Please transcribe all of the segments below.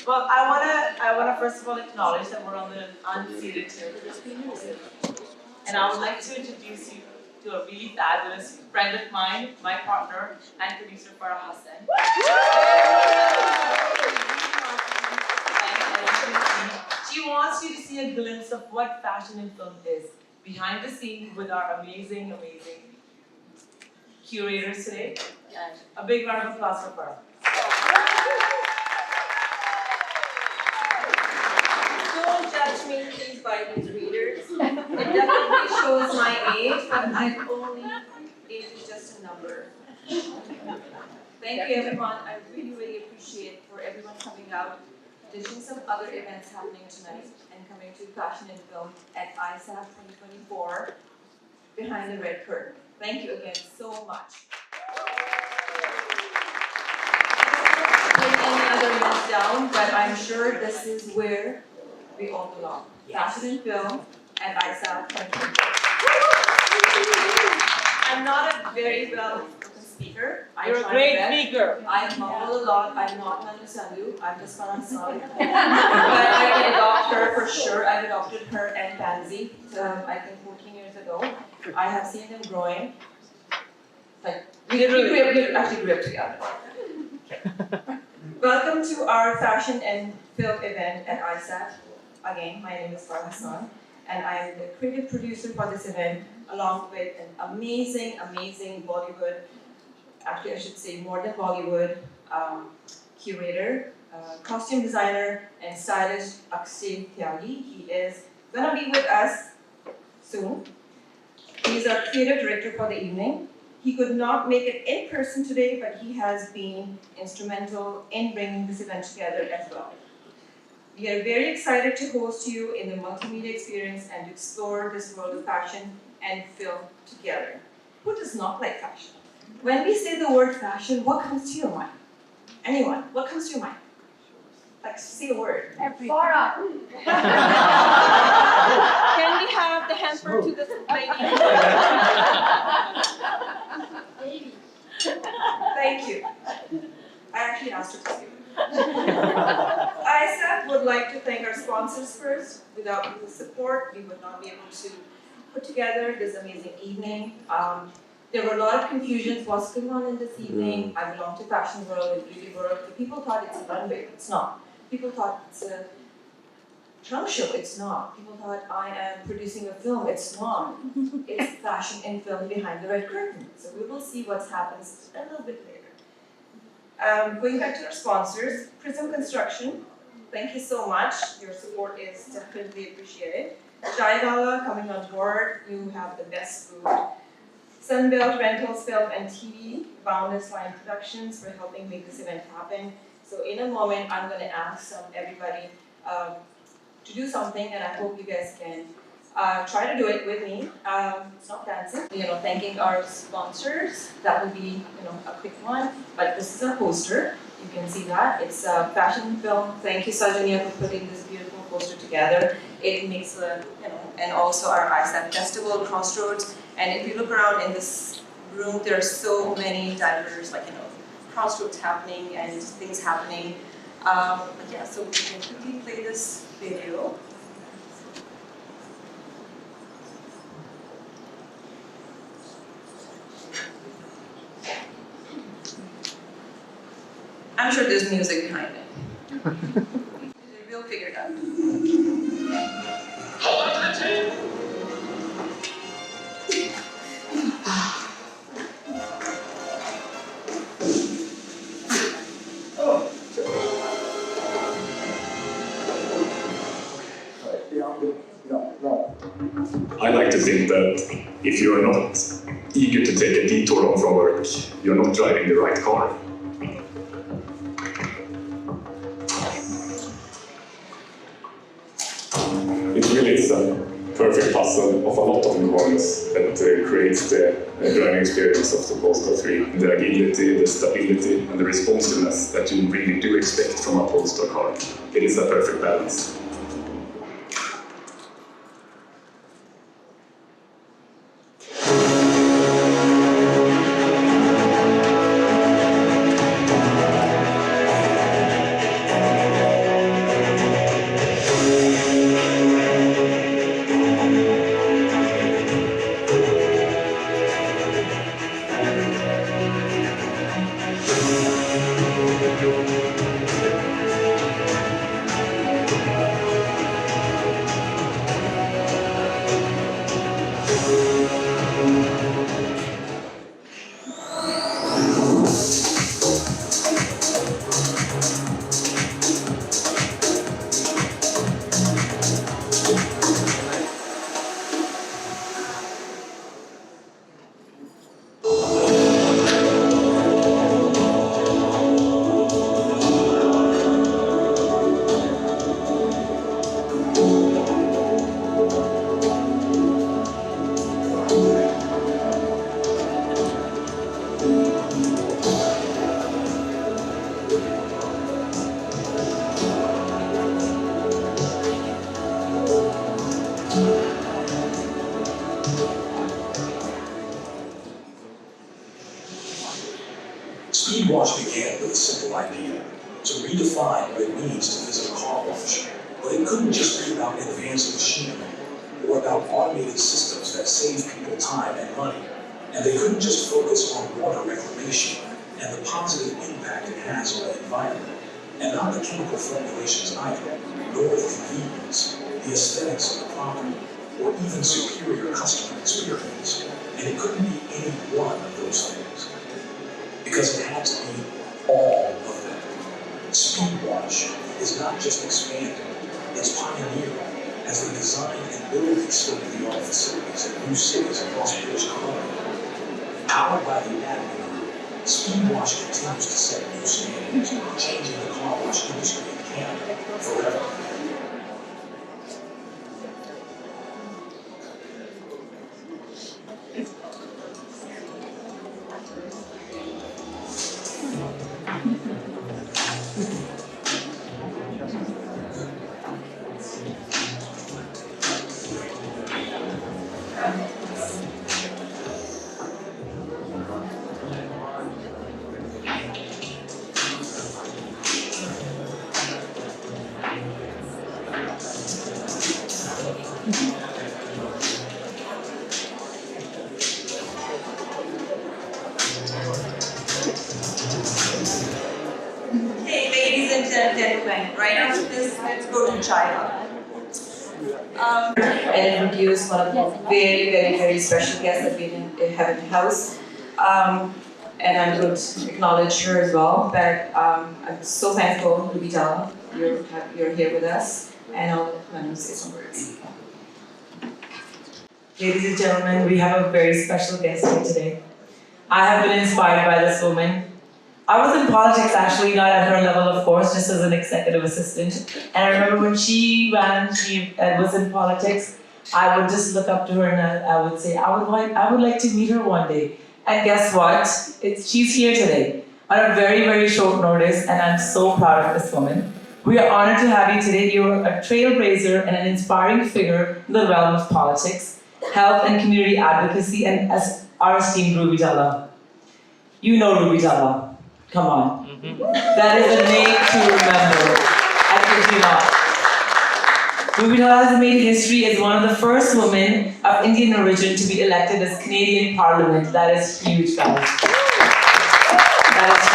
Well, I wanna first of all acknowledge that we're on the unseated chair for this meeting. And I would like to introduce you to a really fabulous friend of mine, my partner and producer Farah Hasan. She wants you to see a glimpse of what fashion and film is behind the scenes with our amazing curators today. And a big round of applause for Farah. Don't judge me, please, by these readers. It definitely shows my age, but I'm only, age is just a number. Thank you, everyone. I really, really appreciate for everyone coming out, ditching some other events happening tonight, and coming to Fashion and Film at iSAFF 2024 behind the red curtain. Thank you again so much. Bring any other events down, but I'm sure this is where we all belong. Fashion and Film and iSAFF 2024. I'm not a very well-spoken speaker. You're a great speaker. I mumble a lot. I'm not Nanu Sandhu. I'm just Farah Hasan. But I can adopt her for sure. I've adopted her and Pansy, I think 14 years ago. I have seen them growing. Like, we actually grew up together. Welcome to our fashion and film event at iSAFF. Again, my name is Farah Hasan, and I'm the creative producer for this event, along with an amazing Bollywood, actually I should say more than Bollywood, curator, costume designer, and stylist Akshay Tyagi. He is gonna be with us soon. He's our creative director for the evening. He could not make it in person today, but he has been instrumental in bringing this event together as well. We are very excited to host you in the multimedia experience and to explore this world of fashion and film together. Who does not like fashion? When we say the word fashion, what comes to your mind? Anyone? What comes to your mind? Like, say a word. Farah. Can we have the hamper to this lady? Devi. Thank you. I actually asked her to say it. iSAFF would like to thank our sponsors first. Without your support, we would not be able to put together this amazing evening. There were a lot of confusions. What's going on in this evening? I belong to fashion world and beauty world. People thought it's a runway. It's not. People thought it's a trunk show. It's not. People thought I am producing a film. It's not. It's fashion and film behind the red curtain. So we will see what happens a little bit later. Going back to our sponsors, Prism Construction, thank you so much. Your support is definitely appreciated. Dhalla coming on board, you have the best food. Sunbelt Rentals, Film and TV, Boundless Line Productions for helping make this event happen. So in a moment, I'm going to ask everybody to do something, and I hope you guys can try to do it with me. It's not dancing. Thanking our sponsors. That will be, a quick one. But this is our poster. You can see that. It's a fashion film. Thank you, Sajania, for putting this beautiful poster together. It makes the, and also our iSAFF Festival, Crossroads. And if you look around in this room, there are so many diverse, crossroads happening and things happening. But yeah, so we can quickly play this video. I'm sure there's music behind it. We'll figure it out. I like to think that if you're not eager to take a detour home from work, you're not driving the right car. It really is a perfect puzzle of a lot of components that creates the driving experience of the Polestar 3. The agility, the stability, and the responsiveness that you really do expect from a Polestar car. It is a perfect balance. Speed wash began with a simple idea, to redefine what it means to visit a car wash. But it couldn't just be about advanced machinery, or about automated systems that save people time and money. And they couldn't just focus on water reclamation and the positive impact it has on the environment, and not the chemical formulations either, nor the convenience, the aesthetics of the property, or even superior customer experience. And it couldn't be any one of those things, because it had to be all of them. Speed wash is not just expanding, it's pioneering as they design and build these state-of-the-art facilities in new cities across British Columbia. Powered by the Admin Group, Speed Wash continues to set new standards, changing the car wash industry in Canada forever. Hey, ladies and gentlemen, right after this, let's go to Chawlla. And introduce one of the very special guests that we have in the house. And I'm going to acknowledge her as well, but I'm so thankful, Dhalla, you're here with us, and I'll let Manu say some words. Ladies and gentlemen, we have a very special guest here today. I have been inspired by this woman. I was in politics actually, not at her level of course, just as an executive assistant. And I remember when she was in politics, I would just look up to her and I would say, I would like to meet her one day. And guess what? She's here today on a very short notice, and I'm so proud of this woman. We are honored to have you today. You're a trailblazer and an inspiring figure in the realm of politics, health and community advocacy, and as our esteemed Dhalla. You know Dhalla. Come on. That is a name to remember. I kid you not. Dhalla has made history as one of the first women of Indian origin to be elected as Canadian Parliament. That is huge, guys. That is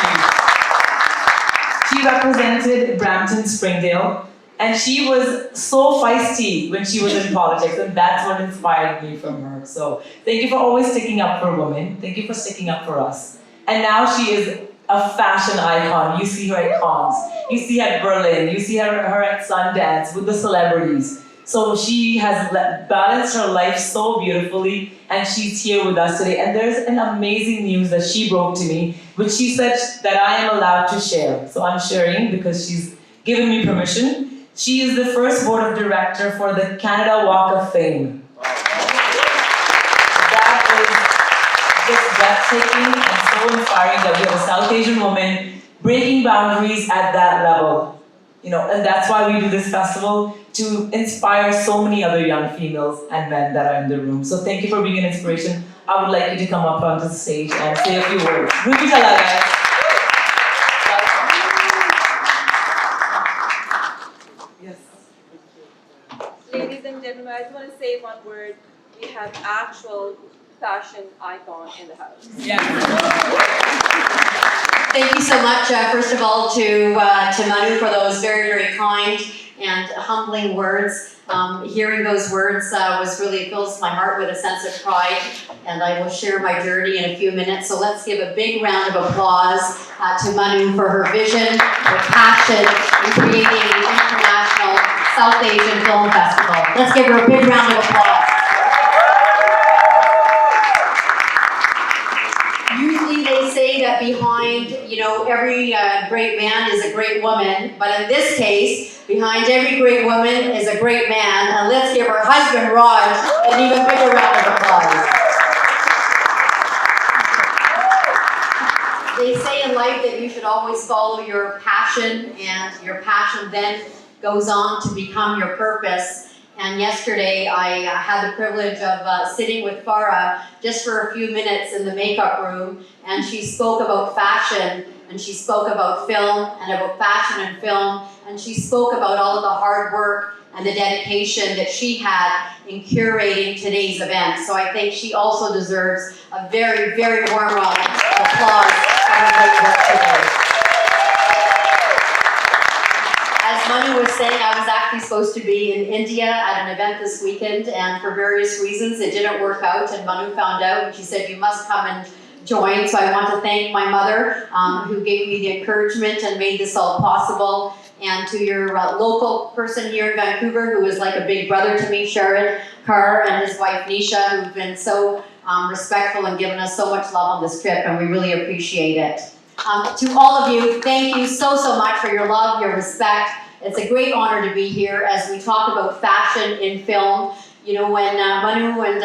huge. She represented Brampton, Springdale, and she was so feisty when she was in politics, and that's what inspired me from her. So thank you for always sticking up for women. Thank you for sticking up for us. And now she is a fashion icon. You see her at cons, you see her at Berlin, you see her at Sundance with the celebrities. So she has balanced her life so beautifully, and she's here with us today. And there's an amazing news that she broke to me, which she said that I am allowed to share. So I'm sharing because she's given me permission. She is the first board of director for the Canada Walk of Fame. Just breathtaking and so inspiring that we have a South Asian woman breaking boundaries at that level. And that's why we do this festival, to inspire so many other young females and men that are in the room. So thank you for being an inspiration. I would like you to come up onto the stage and say a few words. Dhalla, guys. Yes. Ladies and gentlemen, I just want to say one word. We have actual fashion icon in the house. Yes. Thank you so much, first of all, to Manu for those very, very kind and humbling words. Hearing those words fills my heart with a sense of pride, and I will share my journey in a few minutes. So let's give a big round of applause to Manu for her vision, her passion in creating the International South Asian Film Festival. Let's give her a big round of applause. Usually they say that behind, every great man is a great woman, but in this case, behind every great woman is a great man, and let's give her husband Raj an even bigger round of applause. They say in life that you should always follow your passion, and your passion then goes on to become your purpose. And yesterday I had the privilege of sitting with Farah just for a few minutes in the makeup room, and she spoke about fashion, and she spoke about film, and about fashion and film, and she spoke about all of the hard work and the dedication that she had in curating today's event. So I think she also deserves a very, very warm round of applause for her great work today. As Manu was saying, I was actually supposed to be in India at an event this weekend, and for various reasons it didn't work out, and Manu found out, and she said, you must come and join. So I want to thank my mother, who gave me the encouragement and made this all possible, and to your local person here in Vancouver, who is like a big brother to me, Sharon Carr, and his wife Nisha, who've been so respectful and given us so much love on this trip, and we really appreciate it. To all of you, thank you so, so much for your love, your respect. It's a great honor to be here as we talk about fashion in film. When Manu and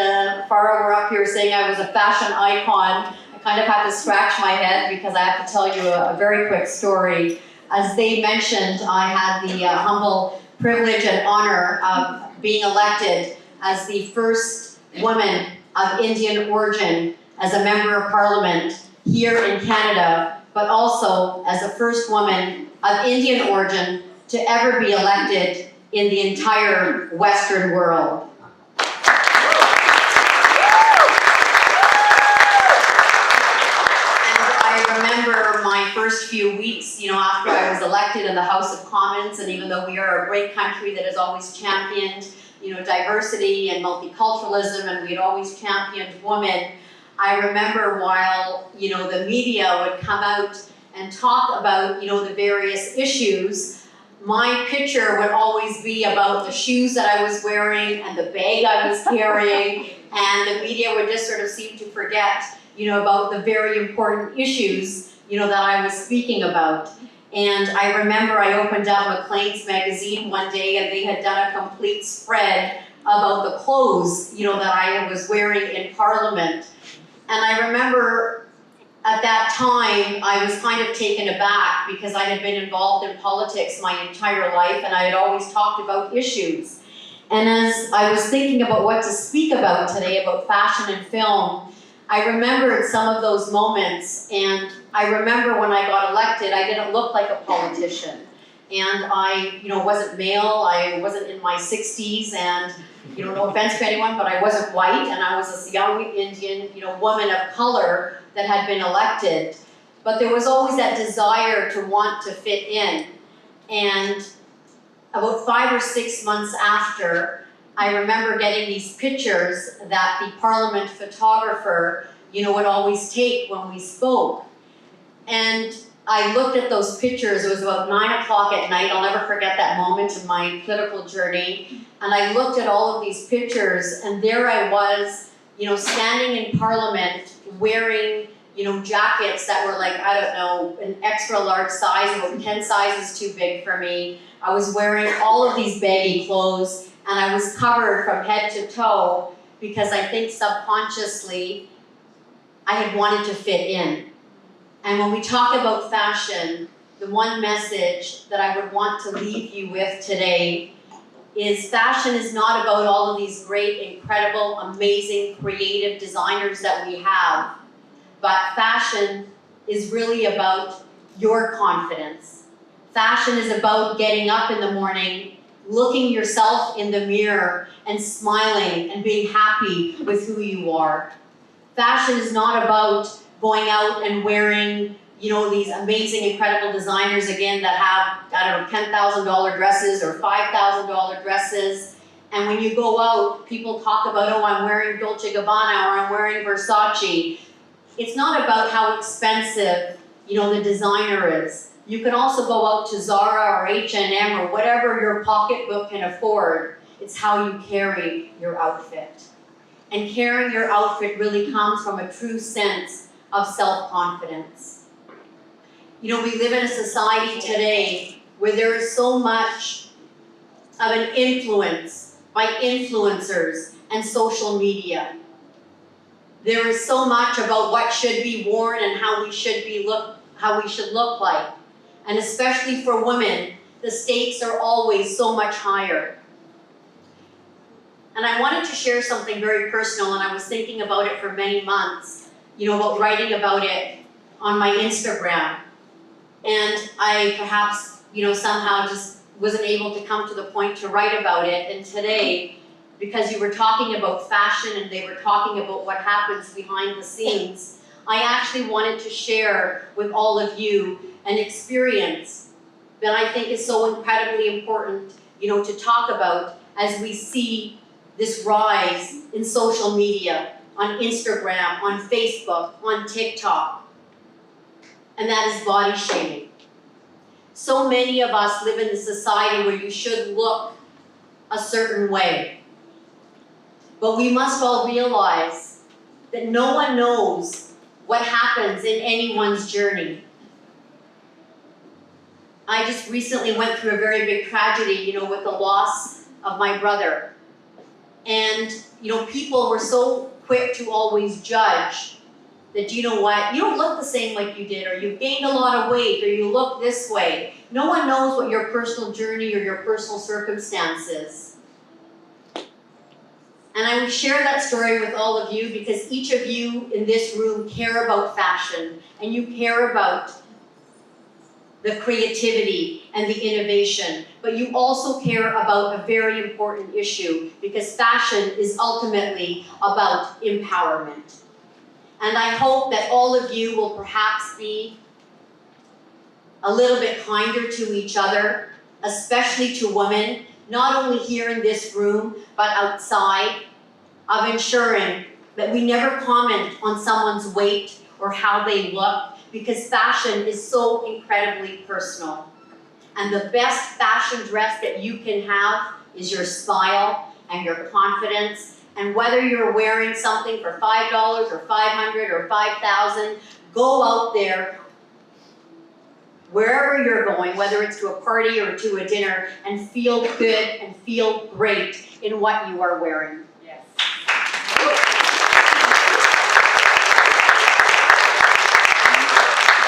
Farah were up here saying I was a fashion icon, I kind of had to scratch my head because I have to tell you a very quick story. As they mentioned, I had the humble privilege and honor of being elected as the first woman of Indian origin as a member of Parliament here in Canada, but also as the first woman of Indian origin to ever be elected in the entire Western world. My first few weeks, after I was elected in the House of Commons, and even though we are a great country that has always championed, diversity and multiculturalism, and we had always championed women, I remember while, the media would come out and talk about, the various issues, my picture would always be about the shoes that I was wearing and the bag I was carrying, and the media would just sort of seem to forget, about the very important issues that I was speaking about. And I remember I opened up Maclean's magazine one day, and they had done a complete spread about the clothes, that I was wearing in Parliament. And I remember at that time, I was kind of taken aback because I had been involved in politics my entire life, and I had always talked about issues. And as I was thinking about what to speak about today, about fashion and film, I remembered some of those moments, and I remember when I got elected, I didn't look like a politician. And I, wasn't male, I wasn't in my 60s, and, no offense to anyone, but I wasn't white, and I was this young Indian, woman of color that had been elected. But there was always that desire to want to fit in. And about 5 or 6 months after, I remember getting these pictures that the Parliament photographer, would always take when we spoke. And I looked at those pictures, it was about 9 o'clock at night, I'll never forget that moment in my political journey. And I looked at all of these pictures, and there I was, standing in Parliament wearing, jackets that were like, I don't know, an extra large size, about 10 sizes too big for me. I was wearing all of these baggy clothes, and I was covered from head to toe because I think subconsciously I had wanted to fit in. And when we talk about fashion, the one message that I would want to leave you with today is fashion is not about all of these great, incredible, amazing, creative designers that we have, but fashion is really about your confidence. Fashion is about getting up in the morning, looking yourself in the mirror and smiling and being happy with who you are. Fashion is not about going out and wearing, these amazing, incredible designers again that have, I don't know, $10,000 dresses or $5,000 dresses. And when you go out, people talk about, oh, I'm wearing Dolce & Gabbana or I'm wearing Versace. It's not about how expensive, the designer is. You can also go out to Zara or H&M or whatever your pocketbook can afford. It's how you carry your outfit. And carrying your outfit really comes from a true sense of self-confidence. We live in a society today where there is so much of an influence by influencers and social media. There is so much about what should be worn and how we should look like. And especially for women, the stakes are always so much higher. And I wanted to share something very personal, and I was thinking about it for many months, about writing about it on my Instagram. And I perhaps, somehow just wasn't able to come to the point to write about it. And today, because you were talking about fashion and they were talking about what happens behind the scenes, I actually wanted to share with all of you an experience that I think is so incredibly important, to talk about as we see this rise in social media, on Instagram, on Facebook, on TikTok. And that is body shaming. So many of us live in a society where you should look a certain way. But we must all realize that no one knows what happens in anyone's journey. I just recently went through a very big tragedy, with the loss of my brother. And, people were so quick to always judge that, you don't look the same like you did, or you've gained a lot of weight, or you look this way. No one knows what your personal journey or your personal circumstances. And I would share that story with all of you because each of you in this room care about fashion, and you care about the creativity and the innovation, but you also care about a very important issue because fashion is ultimately about empowerment. And I hope that all of you will perhaps be a little bit kinder to each other, especially to women, not only here in this room, but outside, of ensuring that we never comment on someone's weight or how they look, because fashion is so incredibly personal. And the best fashion dress that you can have is your smile and your confidence. And whether you're wearing something for $5 or $500 or $5,000, go out there, wherever you're going, whether it's to a party or to a dinner, and feel good and feel great in what you are wearing. Yes.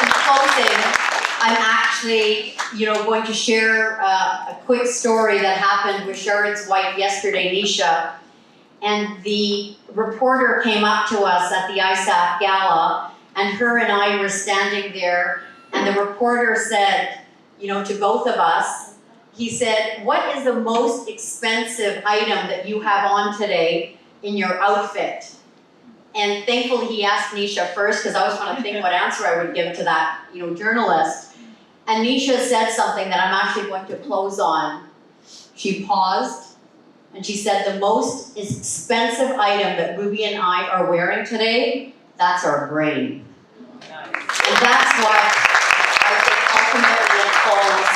In closing, I'm actually, going to share a quick story that happened with Sharon's wife yesterday, Nisha. And the reporter came up to us at the iSAFF gala, and her and I were standing there, and the reporter said, to both of us, he said, "What is the most expensive item that you have on today in your outfit?" And thankfully he asked Nisha first, because I was trying to think what answer I would give to that, journalist. And Nisha said something that I'm actually going to close on. She paused, and she said, "The most expensive item that Ruby and I are wearing today, that's our brain." And that's what I think ultimately in clothes,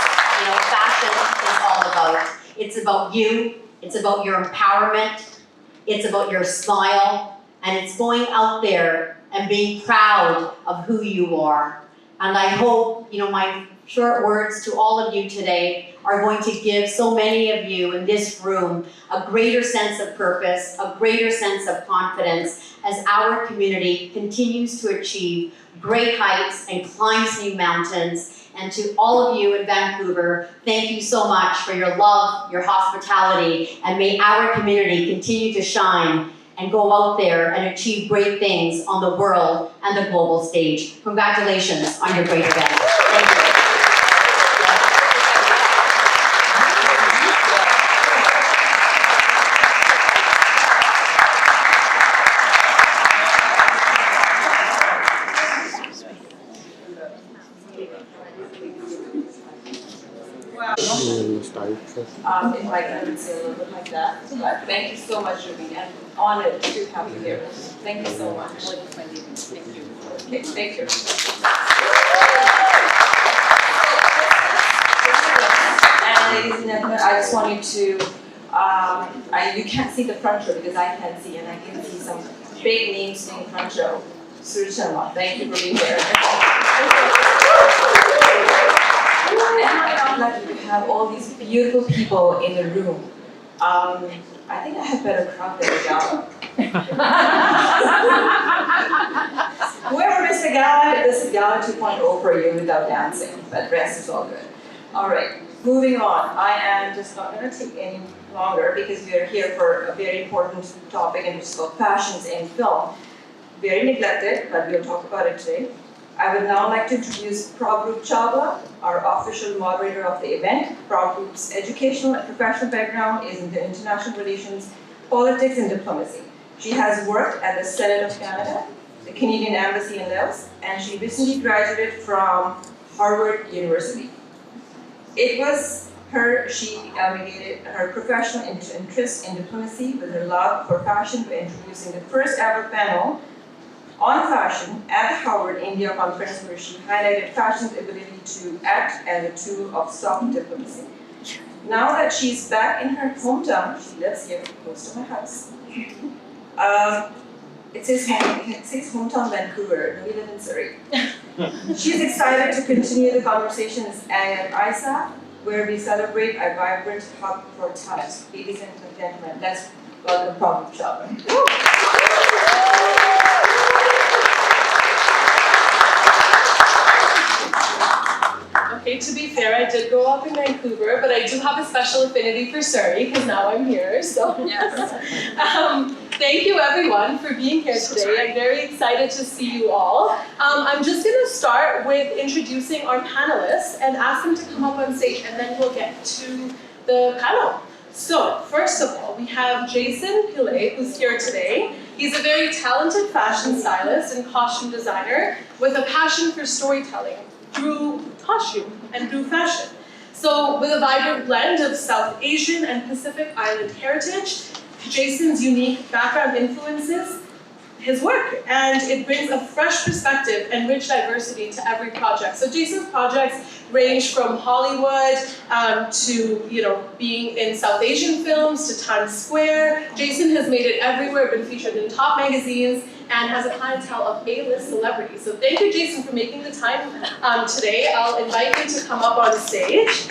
fashion is all about. It's about you, it's about your empowerment, it's about your smile, and it's going out there and being proud of who you are. And I hope, my short words to all of you today are going to give so many of you in this room a greater sense of purpose, a greater sense of confidence as our community continues to achieve great heights and climbs new mountains. And to all of you in Vancouver, thank you so much for your love, your hospitality, and may our community continue to shine and go out there and achieve great things on the world and the global stage. Congratulations on your great event. Thank you. If I would say a little bit like that. But thank you so much, Ruby, and honored to have you here. Thank you so much. Thank you. Okay, thank you. And ladies and gentlemen, I just wanted to, you can't see the front row because I can't see, and I can see some big names in the front row. Surchama, thank you for being here. And I'm lucky to have all these beautiful people in the room. I think I have better crowd than the gala. Whoever missed the gala, this is gala 2.0 for you without dancing, but the rest is all good. All right, moving on. I am just not going to take any longer because we are here for a very important topic, and it's called fashions in film. Very neglected, but we'll talk about it today. I would now like to introduce Prabhroop Chawlla, our official moderator of the event. Prabhroop's educational and professional background is in the international relations, politics, and diplomacy. She has worked at the Senate of Canada, the Canadian Embassy in Laos, and she recently graduated from Harvard University. It was she navigated her professional interest in diplomacy with her love for fashion by introducing the first ever panel on fashion at the Harvard India Conference, where she highlighted fashion's ability to act as a tool of soft diplomacy. Now that she's back in her hometown, she lives here, close to my house. It says hometown Vancouver, we live in Surrey. She's excited to continue the conversations at iSAFF, where we celebrate a vibrant hub for talent. Ladies and gentlemen, let's welcome Prabhroop Chawlla. Okay, to be fair, I did grow up in Vancouver, but I do have a special affinity for Surrey because now I'm here. So, yes. Thank you everyone for being here today. I'm very excited to see you all. I'm just going to start with introducing our panelists and ask them to come up on stage, and then we'll get to the panel. So, first of all, we have Jason Pillay, who's here today. He's a very talented fashion stylist and costume designer with a passion for storytelling through costume and through fashion. So with a vibrant blend of South Asian and Pacific Island heritage, Jason's unique background influences his work, and it brings a fresh perspective and rich diversity to every project. So Jason's projects range from Hollywood to being in South Asian films to Times Square. Jason has made it everywhere, been featured in top magazines, and has a clientele of A-list celebrities. So thank you, Jason, for making the time today. I'll invite you to come up on stage.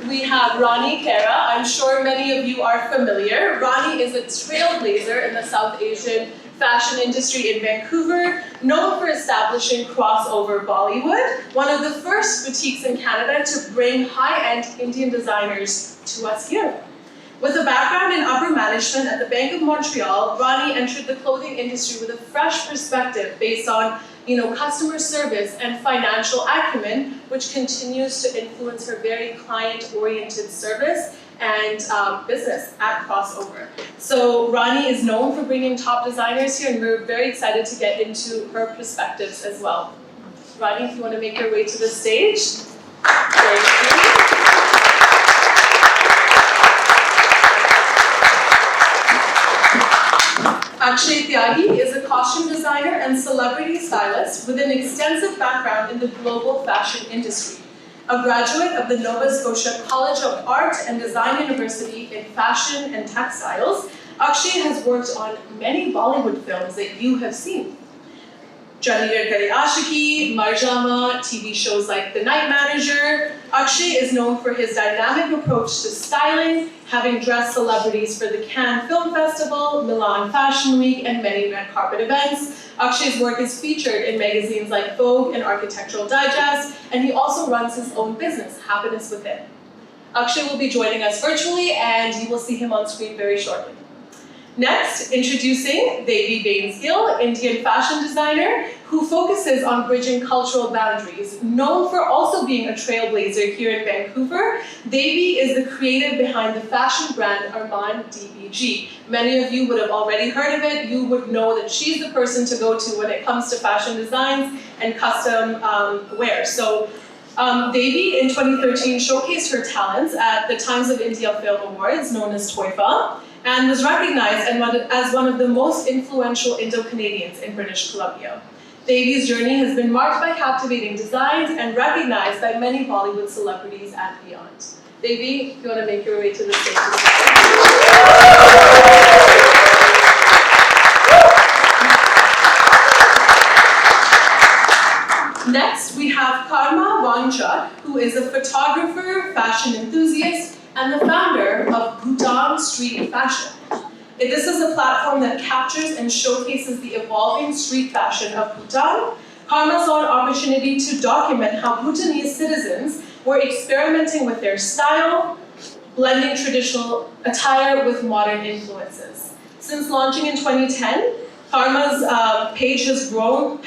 We have Ranee Khera. I'm sure many of you are familiar. Ranee is a trailblazer in the South Asian fashion industry in Vancouver, known for establishing crossover Bollywood, one of the first boutiques in Canada to bring high-end Indian designers to us here. With a background in upper management at the Bank of Montreal, Ranee entered the clothing industry with a fresh perspective based on customer service and financial acumen, which continues to influence her very client-oriented service and business at Crossover. So Ranee is known for bringing top designers here, and we're very excited to get into her perspectives as well. Ranee, if you want to make your way to the stage. Thank you. Akshay Tyagi is a costume designer and celebrity stylist with an extensive background in the global fashion industry. A graduate of the Nova Scotia College of Art and Design University in Fashion and Textiles, Akshay has worked on many Bollywood films that you have seen. Janir Kare Ashiki, Marjama, TV shows like The Night Manager. Akshay is known for his dynamic approach to styling, having dressed celebrities for the Cannes Film Festival, Milan Fashion Week, and many red carpet events. Akshay's work is featured in magazines like Vogue and Architectural Digest, and he also runs his own business, Happiness Within. Akshay will be joining us virtually, and you will see him on screen very shortly. Next, introducing Devi Gill, Indian fashion designer who focuses on bridging cultural boundaries. Known for also being a trailblazer here in Vancouver, Devi is the creative behind the fashion brand Armaan DBG. Many of you would have already heard of it. You would know that she's the person to go to when it comes to fashion designs and custom wear. So Devi in 2013 showcased her talents at the Times of India Film Awards, known as TOIFA, and was recognized as one of the most influential Indo-Canadians in British Columbia. Devi's journey has been marked by captivating designs and recognized by many Bollywood celebrities and beyond. Devi, if you want to make your way to the stage. Next, we have Karma Wanchak, who is a photographer, fashion enthusiast, and the founder of Bhutan Street Fashion. This is a platform that captures and showcases the evolving street fashion of Bhutan. Karma saw an opportunity to document how Bhutanese citizens were experimenting with their style, blending traditional attire with modern influences. Since launching in 2010, Karma's page has grown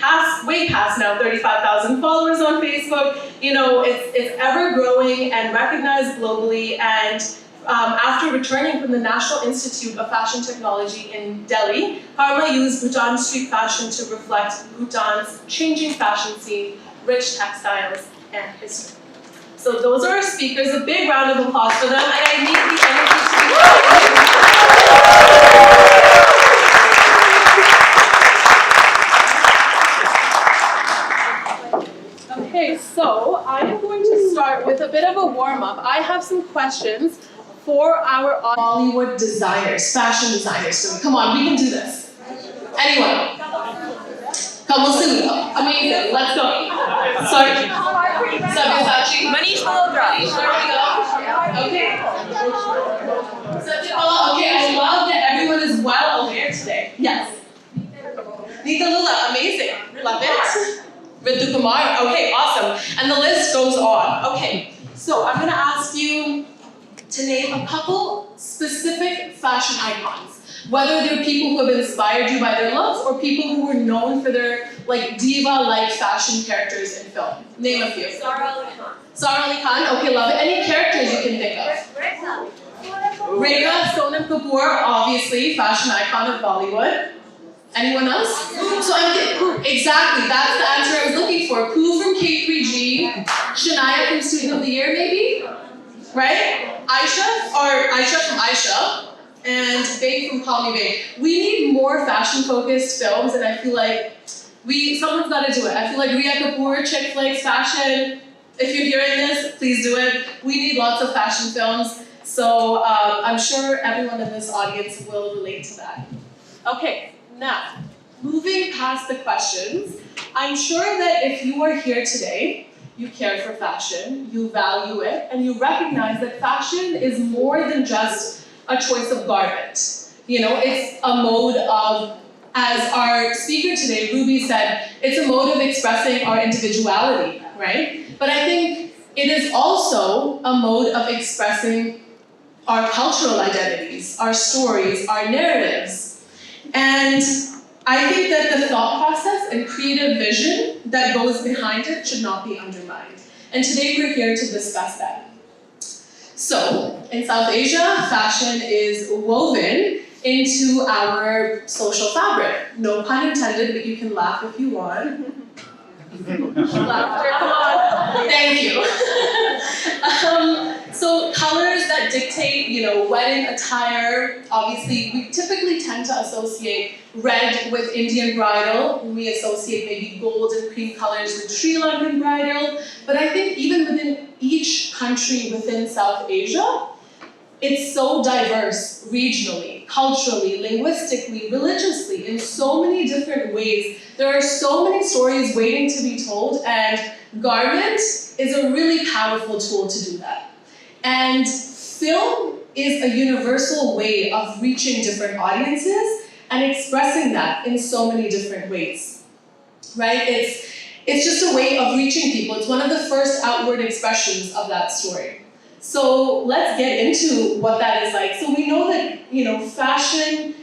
way past now 35,000 followers on Facebook. You know, it's ever growing and recognized globally. And after returning from the National Institute of Fashion Technology in Delhi, Karma used Bhutan street fashion to reflect Bhutan's changing fashion scene, rich textiles, and history. So those are our speakers. A big round of applause for them. And I need the energy to be Okay, so I am going to start with a bit of a warm-up. I have some questions for our Bollywood designers, fashion designers. So come on, we can do this. Anyone? Kamal Sood. Amazing. Let's go. Sorry. Sabyasachi. Manish Malhotra. There we go. Okay. Satyabala. Okay, I love that everyone is well aware today. Yes. Nita Lula. Amazing. Love it. Ritu Kumar. Okay, awesome. And the list goes on. Okay, so I'm going to ask you to name a couple specific fashion icons. Whether they're people who have inspired you by their looks or people who were known for their like diva-like fashion characters in film. Name a few. Sara Ali Khan. Sara Ali Khan. Okay, love it. Any characters you can think of? Raina, Sonam Kapoor, obviously, fashion icon of Bollywood. Anyone else? So I'm getting, exactly, that's the answer I was looking for. Pooh from K3G, Shania from Student of the Year, maybe? Right? Aisha from Aisha, and Bain from Call Me Bain. We need more fashion-focused films, and I feel like someone's got to do it. I feel like Rhea Kapoor, chick flicks, fashion. If you're hearing this, please do it. We need lots of fashion films, so I'm sure everyone in this audience will relate to that. Okay, now, moving past the questions, I'm sure that if you are here today, you care for fashion, you value it, and you recognize that fashion is more than just a choice of garment. You know, it's a mode of, as our speaker today, Ruby said, it's a mode of expressing our individuality, right? But I think it is also a mode of expressing our cultural identities, our stories, our narratives. And I think that the thought process and creative vision that goes behind it should not be undermined. And today we're here to discuss that. So, in South Asia, fashion is woven into our social fabric. No pun intended, but you can laugh if you want. Laughter, come on. Thank you. So colors that dictate, wedding attire. Obviously, we typically tend to associate red with Indian bridal. We associate maybe gold and cream colors with Sri Lankan bridal. But I think even within each country within South Asia, it's so diverse regionally, culturally, linguistically, religiously, in so many different ways. There are so many stories waiting to be told, and garment is a really powerful tool to do that. And film is a universal way of reaching different audiences and expressing that in so many different ways, right? It's just a way of reaching people. It's one of the first outward expressions of that story. So let's get into what that is like. So we know that, fashion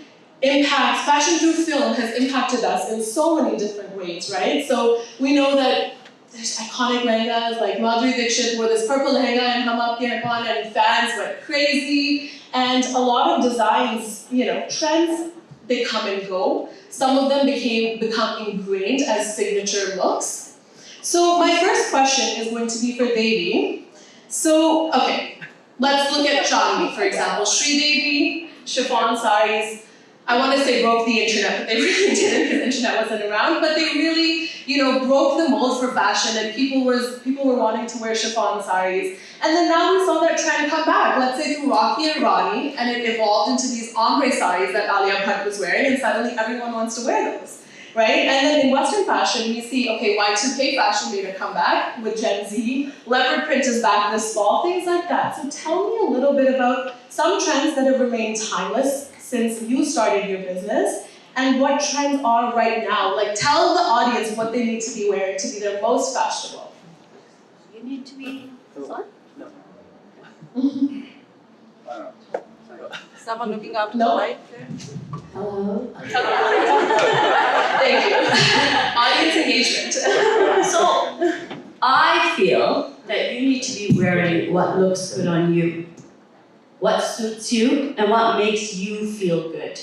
fashion through film has impacted us in so many different ways, right? So we know that there's iconic lehengas like Madhuri Dixit wore this purple lehenga and Hum Aapke Hain Kaun, and fans went crazy. And a lot of designs, trends, they come and go. Some of them become ingrained as signature looks. So my first question is going to be for Devi. So, okay, let's look at Chandni, for example. Sri Devi, chiffon saris. I want to say broke the internet, but they really didn't because the internet wasn't around. But they really, broke the mold for fashion, and people were wanting to wear chiffon saris. And then now we saw that trend come back. Let's say through Rocky and Ronnie, and it evolved into these ombre saris that Alia Bhatt was wearing, and suddenly everyone wants to wear those, right? And then in Western fashion, we see, okay, Y2K fashion made a comeback with Gen Z. Leopard print is back this fall, things like that. So tell me a little bit about some trends that have remained timeless since you started your business, and what trends are right now. Like, tell the audience what they need to be wearing to be their most fashionable. You need to be, what? Someone looking up to No. the right there. Hello? Thank you. Audience engagement. So, I feel that you need to be wearing what looks good on you, what suits you, and what makes you feel good.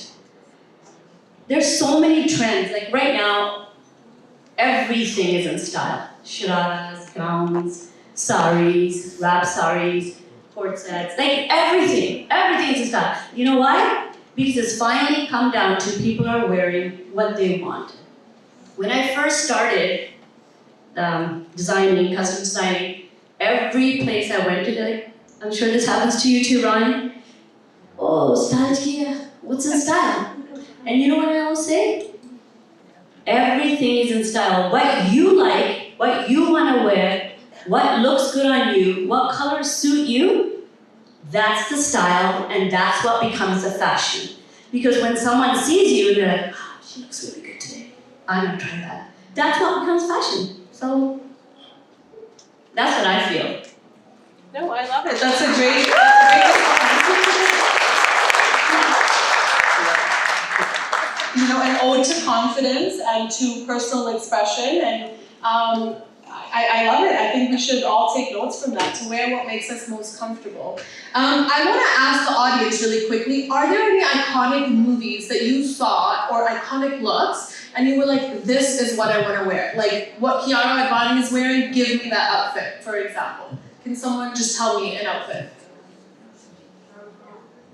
There's so many trends, like right now, everything is in style. Shiraras, gowns, saris, wrap saris, corsets, like everything is in style. You know why? Because it's finally come down to people are wearing what they want. When I first started designing, custom designing, every place I went to, like, I'm sure this happens to you too, Ronnie. Oh, style kiya. What's in style? And you know what I always say? Everything is in style. What you like, what you want to wear, what looks good on you, what colors suit you, that's the style, and that's what becomes the fashion. Because when someone sees you, they're like, oh, she looks really good today. I'm gonna try that. That's what becomes fashion. So that's what I feel. No, I love it. That's a great response. An ode to confidence and to personal expression, and I love it. I think we should all take notes from that, to wear what makes us most comfortable. I want to ask the audience really quickly, are there any iconic movies that you saw or iconic looks and you were like, this is what I want to wear? Like what Kiara Advani is wearing, give me that outfit, for example. Can someone just tell me an outfit?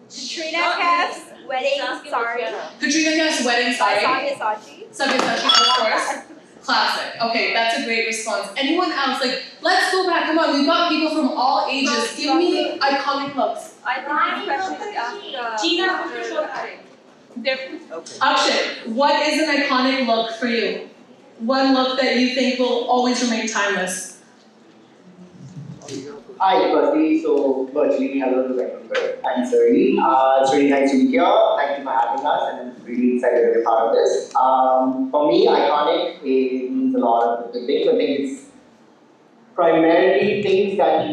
Katrina Kaif's wedding sari. Katrina Kaif's wedding sari. Sabyasachi. Sabyasachi, of course. Classic. Okay, that's a great response. Anyone else? Like, let's go back. Come on, we've got people from all ages. Give me iconic looks. I think this question is asked Tina. Akshay, what is an iconic look for you? One look that you think will always remain timeless. Hi, firstly, so virtually hello to Vancouver. I'm Surrey. It's really nice to be here. Thank you for having us, and I'm really excited to be part of this. For me, iconic, it means a lot of different things. I think it's primarily things that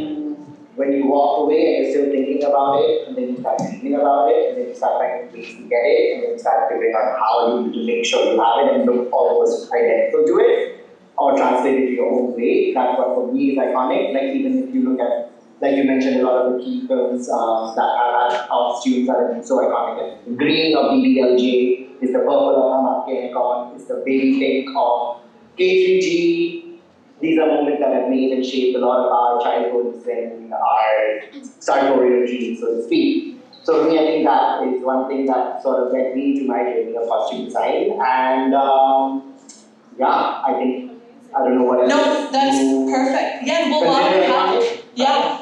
when you walk away and you're still thinking about it, and then you start thinking about it, and then you start finding ways to get it, and then you start figuring out how you need to make sure you have it and look almost identical to it, or translate it to your own way. That's what for me is iconic. Like even if you look at, like you mentioned, a lot of the key films that have had costumes that have been so iconic. The green of BBLJ, is the purple of Hum Aapke Hain Kaun, is the baby pink of K3G. These are moments that have made and shaped a lot of our childhoods and our sartorial dreams, so to speak. So for me, I think that is one thing that sort of led me to my journey of costume design. And yeah, I think, I don't know what else. No, that's perfect. Yeah, well, while we have, yeah.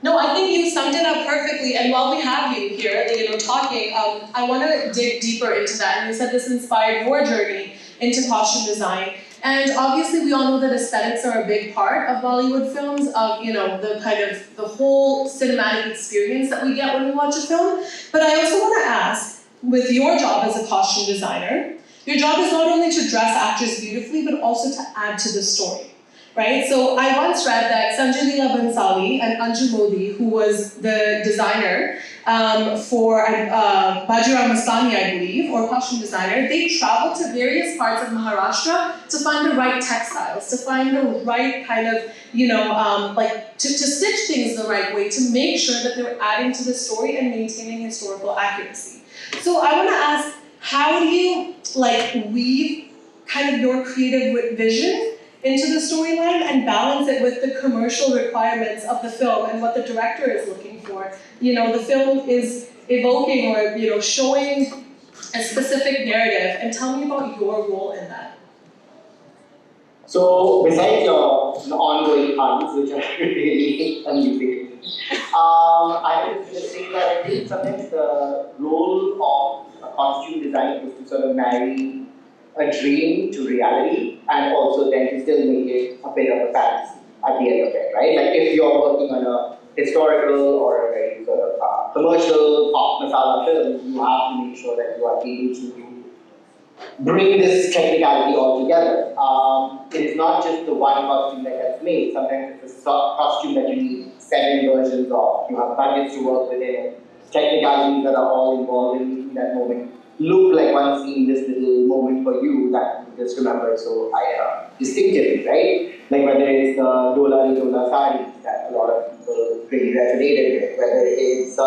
No, I think you summed it up perfectly. And while we have you here, talking, I want to dig deeper into that. And you said this inspired your journey into costume design. And obviously, we all know that aesthetics are a big part of Bollywood films, of the kind of the whole cinematic experience that we get when we watch a film. But I also want to ask, with your job as a costume designer, your job is not only to dress actors beautifully, but also to add to the story. right? So I once read that Sanjay Leela Bansali and Anju Modi, who was the designer for Bajirao Mastani, I believe, or costume designer, they traveled to various parts of Maharashtra to find the right textiles, to find the right kind of, to stitch things the right way, to make sure that they're adding to the story and maintaining historical accuracy. So I want to ask, how do you weave kind of your creative vision into the storyline and balance it with the commercial requirements of the film and what the director is looking for? The film is evoking or showing a specific narrative, and tell me about your role in that. So besides your ongoing puns, which are really amusing, I would just say that I think sometimes the role of a costume designer is to sort of marry a dream to reality, and also then to still make it a bit of a fantasy at the end of it, right? Like if you're working on a historical or a very sort of commercial pop masala film, you have to make sure that you are able to bring this technicality all together. It is not just the one costume that gets made. Sometimes it's a costume that you need 7 versions of. You have budgets to work within, technicalities that are all involved in making that moment look like one seamless little moment for you that you just remember so distinctively, right? Like whether it's the Dola sari that a lot of people really resonated with, whether it's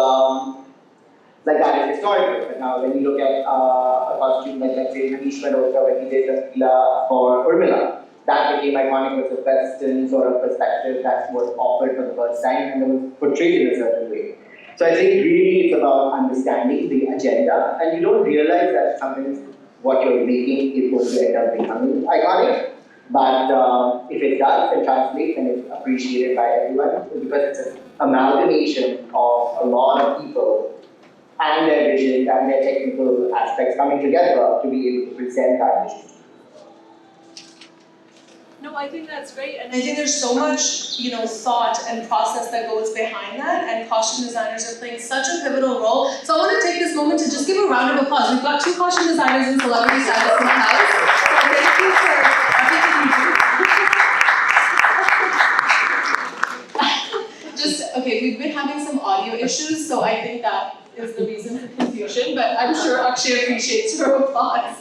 like that is historical. But now when you look at a costume like, let's say, Manish Malhotra when he did the Pillay for Urmila, that became iconic with a Western sort of perspective that was offered for the first time and it was portrayed in a certain way. So I think really it's about understanding the agenda, and you don't realize that sometimes what you're making is going to end up becoming iconic. But if it does and translates and it's appreciated by everyone, because it's an amalgamation of a lot of people and their vision and their technical aspects coming together to be able to present that vision. No, I think that's great, and I think there's so much, thought and process that goes behind that, and costume designers are playing such a pivotal role. So I want to take this moment to just give a round of applause. We've got 2 costume designers and celebrity stylists in the house, so thank you for everything you do. Okay, we've been having some audio issues, so I think that is the reason for confusion, but I'm sure Akshay appreciates your applause.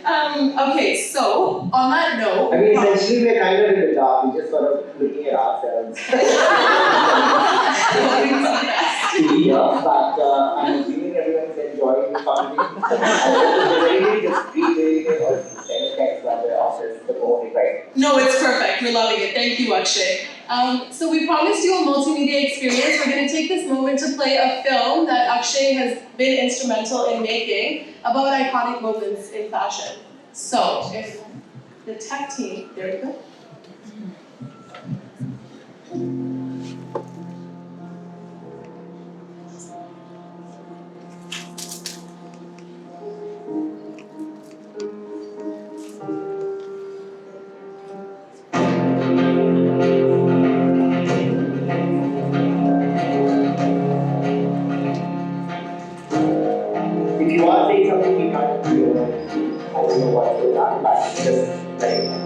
Okay, so on that note, I mean, essentially we're kind of in the dark, we're just sort of looking at ourselves. But I'm assuming everyone's enjoying the conversation. I just reiterating or send text around the office, the phone, right? No, it's perfect. We're loving it. Thank you, Akshay. So we promised you a multimedia experience. We're going to take this moment to play a film that Akshay has been instrumental in making about iconic moments in fashion. So, if the tech team, there you go. If you want to say something, we can't do it. I don't know what's going on, but just let it go.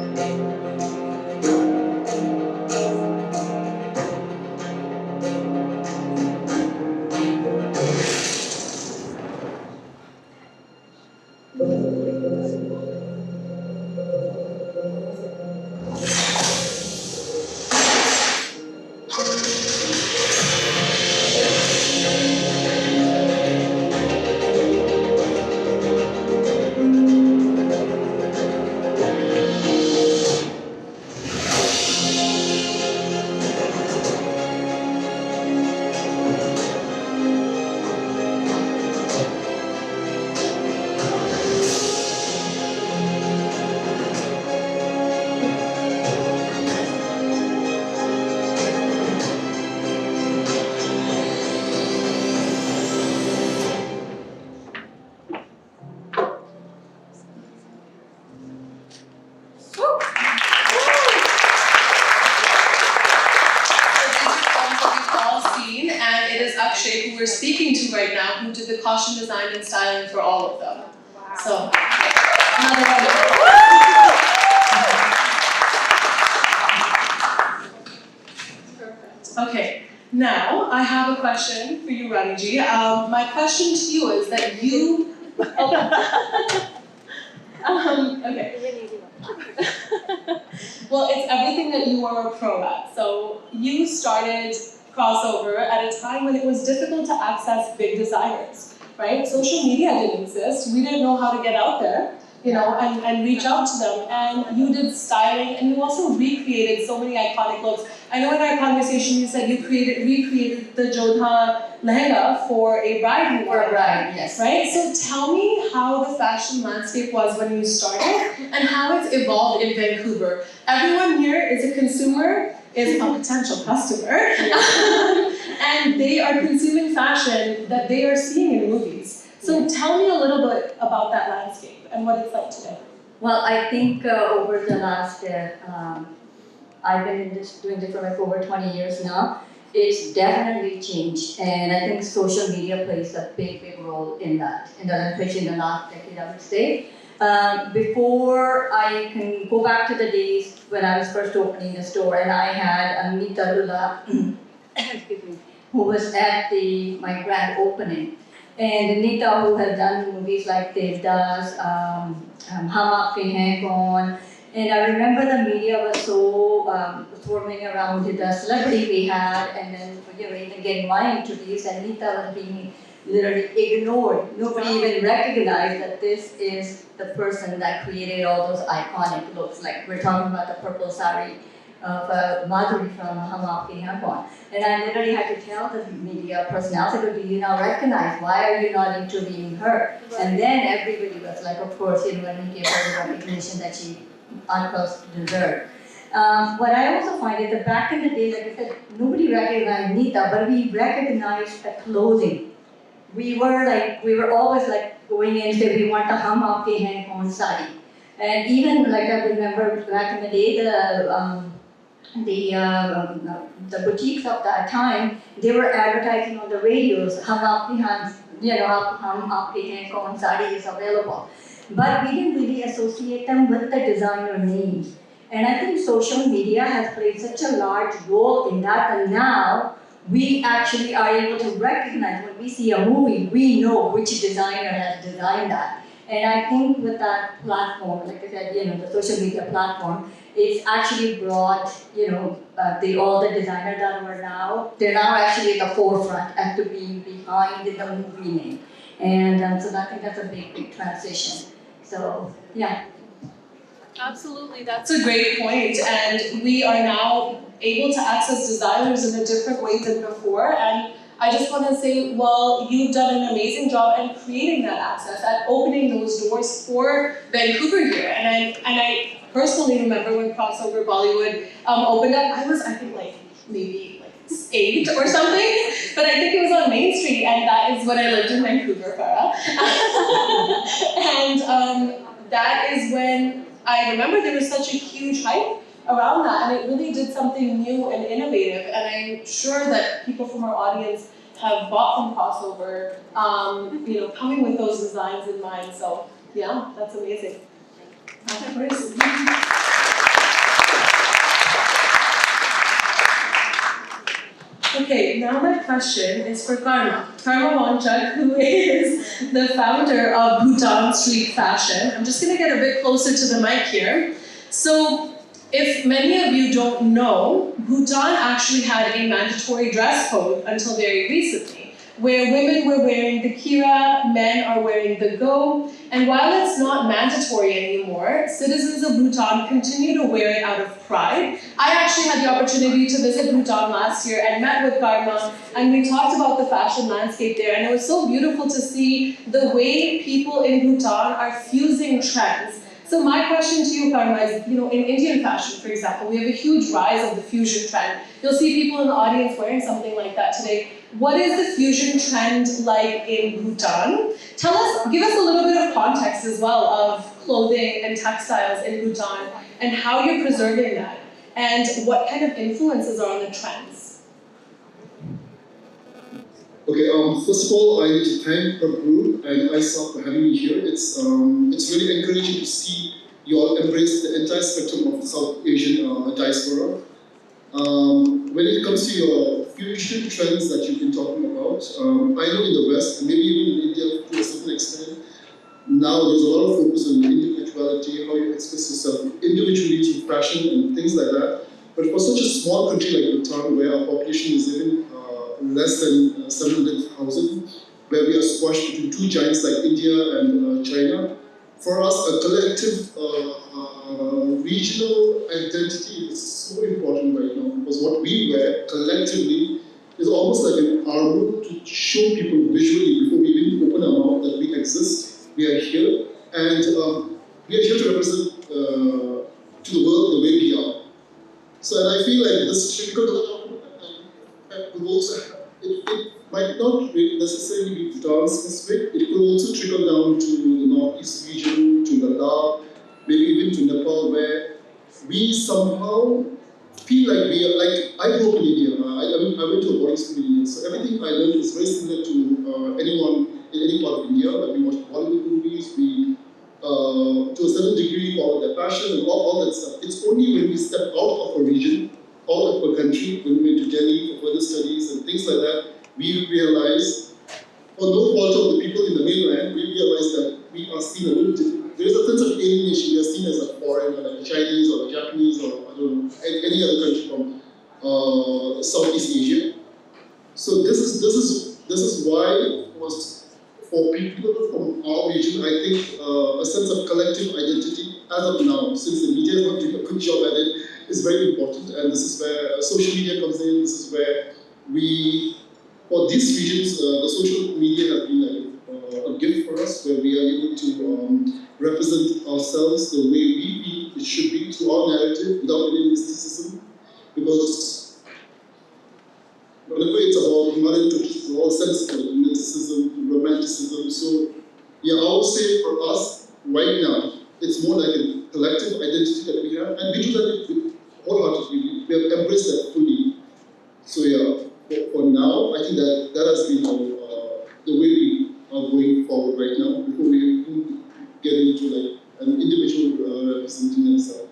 Akshay, who we're speaking to right now, who did the costume design and styling for all of them. Wow. So, another round of applause. Okay, now I have a question for you, Ranee ji. My question to you is that you. Okay. Well, it's everything that you are a pro at. So you started Crossover at a time when it was difficult to access big designers, right? Social media didn't exist. We didn't know how to get out there, and reach out to them. And you did styling, and you also recreated so many iconic looks. I know in our conversation you said you recreated the Jodha lehenga for a bride you wore. For a bride, yes. Right? So tell me how the fashion landscape was when you started and how it's evolved in Vancouver. Everyone here is a consumer, is a potential customer, and they are consuming fashion that they are seeing in movies. So tell me a little bit about that landscape and what it's like today. Well, I think over the last, I've been doing this for like over 20 years now. It's definitely changed, and I think social media plays a big role in that, especially in the last decade, I would say. Before I can go back to the days when I was first opening the store, and I had Dhalla, excuse me, who was at my grand opening. And Nita, who has done movies like Devdas, Hum Aapke Hain Kaun, and I remember the media was so swarming around the celebrity we had, and then even getting my interviews, and Nita was being literally ignored. Nobody even recognized that this is the person that created all those iconic looks. Like we're talking about the purple sari of Madhuri from Hum Aapke Hain Kaun. And I literally had to tell the media personality, do you now recognize? Why are you not interviewing her? And then everybody was like, of course, when we gave her the recognition that she uncles deserved. What I also find is that back in the day, like I said, nobody recognized Nita, but we recognized the clothing. We were always like going in and say, we want the Hum Aapke Hain Kaun sari. And even like I remember back in the day, the boutiques of that time, they were advertising on the radios, Hum Aapke Hain Kaun sari is available. But we didn't really associate them with the designer names. And I think social media has played such a large role in that, and now we actually are able to recognize when we see a movie, we know which designer has designed that. And I think with that platform, like I said, the social media platform, it's actually brought, all the designers that were they're now actually at the forefront and to be behind the movie name. And so I think that's a big transition. So, yeah. Absolutely, that's a great point. And we are now able to access designers in a different way than before. And I just want to say, well, you've done an amazing job at creating that access, at opening those doors for Vancouver here. And I personally remember when Crossover Bollywood opened up, I think maybe 8 or something, but I think it was on Main Street, and that is when I lived in Vancouver, Farah. And that is when I remember there was such a huge hype around that, and it really did something new and innovative, and I'm sure that people from our audience have bought from Crossover, coming with those designs in mind, so yeah, that's amazing. Okay, now my question is for Karma Wangchuk, who is the founder of Bhutan Street Fashion. I'm just going to get a bit closer to the mic here. So, if many of you don't know, Bhutan actually had a mandatory dress code until very recently, where women were wearing the kira, men are wearing the go, and while it's not mandatory anymore, citizens of Bhutan continue to wear it out of pride. I actually had the opportunity to visit Bhutan last year and met with Karma, and we talked about the fashion landscape there, and it was so beautiful to see the way people in Bhutan are fusing trends. So my question to you, Karma, is, in Indian fashion, for example, we have a huge rise of the fusion trend. You'll see people in the audience wearing something like that today. What is the fusion trend like in Bhutan? Give us a little bit of context as well of clothing and textiles in Bhutan and how you're preserving that, and what kind of influences are on the trends. Okay, first of all, I need to thank Prabhroop and iSAFF for having me here. It's really encouraging to see you all embrace the entire spectrum of the South Asian diaspora. When it comes to your fusion trends that you've been talking about, I know in the West, and maybe even in India to a certain extent, now there's a lot of focus on individuality, how you express yourself individually through fashion and things like that. But for such a small country like Bhutan, where our population is even less than 700,000, where we are squashed between two giants like India and China, for us, a collective regional identity is so important right now, because what we wear collectively is almost like an armor to show people visually before we even open our mouth that we exist. We are here, and we are here to represent to the world the way we are. So, and I feel like this trickle down will also, it might not necessarily be Bhutan specific, it could also trickle down to the northeast region, to Ladakh, maybe even to Nepal, where we somehow feel like we are, like, I grew up in India, I went to a boarding school in India, so everything I learned is very similar to anyone in any part of India. Like, we watch Bollywood movies, we, to a certain degree, follow their passion and all that stuff. It's only when we step out of a region, out of a country, when we went to Delhi for further studies and things like that, we realize, for no fault of the people in the mainland, we realize that we are seen a little different. There is a sense of alienation. We are seen as a foreigner, like a Chinese or a Japanese or I don't know, any other country from Southeast Asia. So this is why it was, for people from our region, I think a sense of collective identity as of now, since the media is not doing a good job at it, is very important. And this is where social media comes in. This is where we, for these regions, the social media has been like a gift for us, where we are able to represent ourselves the way we feel it should be through our narrative without any mysticism. Because whenever it's about humanity, it's all sensitive, mysticism, romanticism. So, yeah, I would say for us, right now, it's more like a collective identity that we have, and we do that wholeheartedly. We have embraced that fully. So, yeah, for now, I think that has been the way we are going forward right now, before we get into like an individual representing themselves.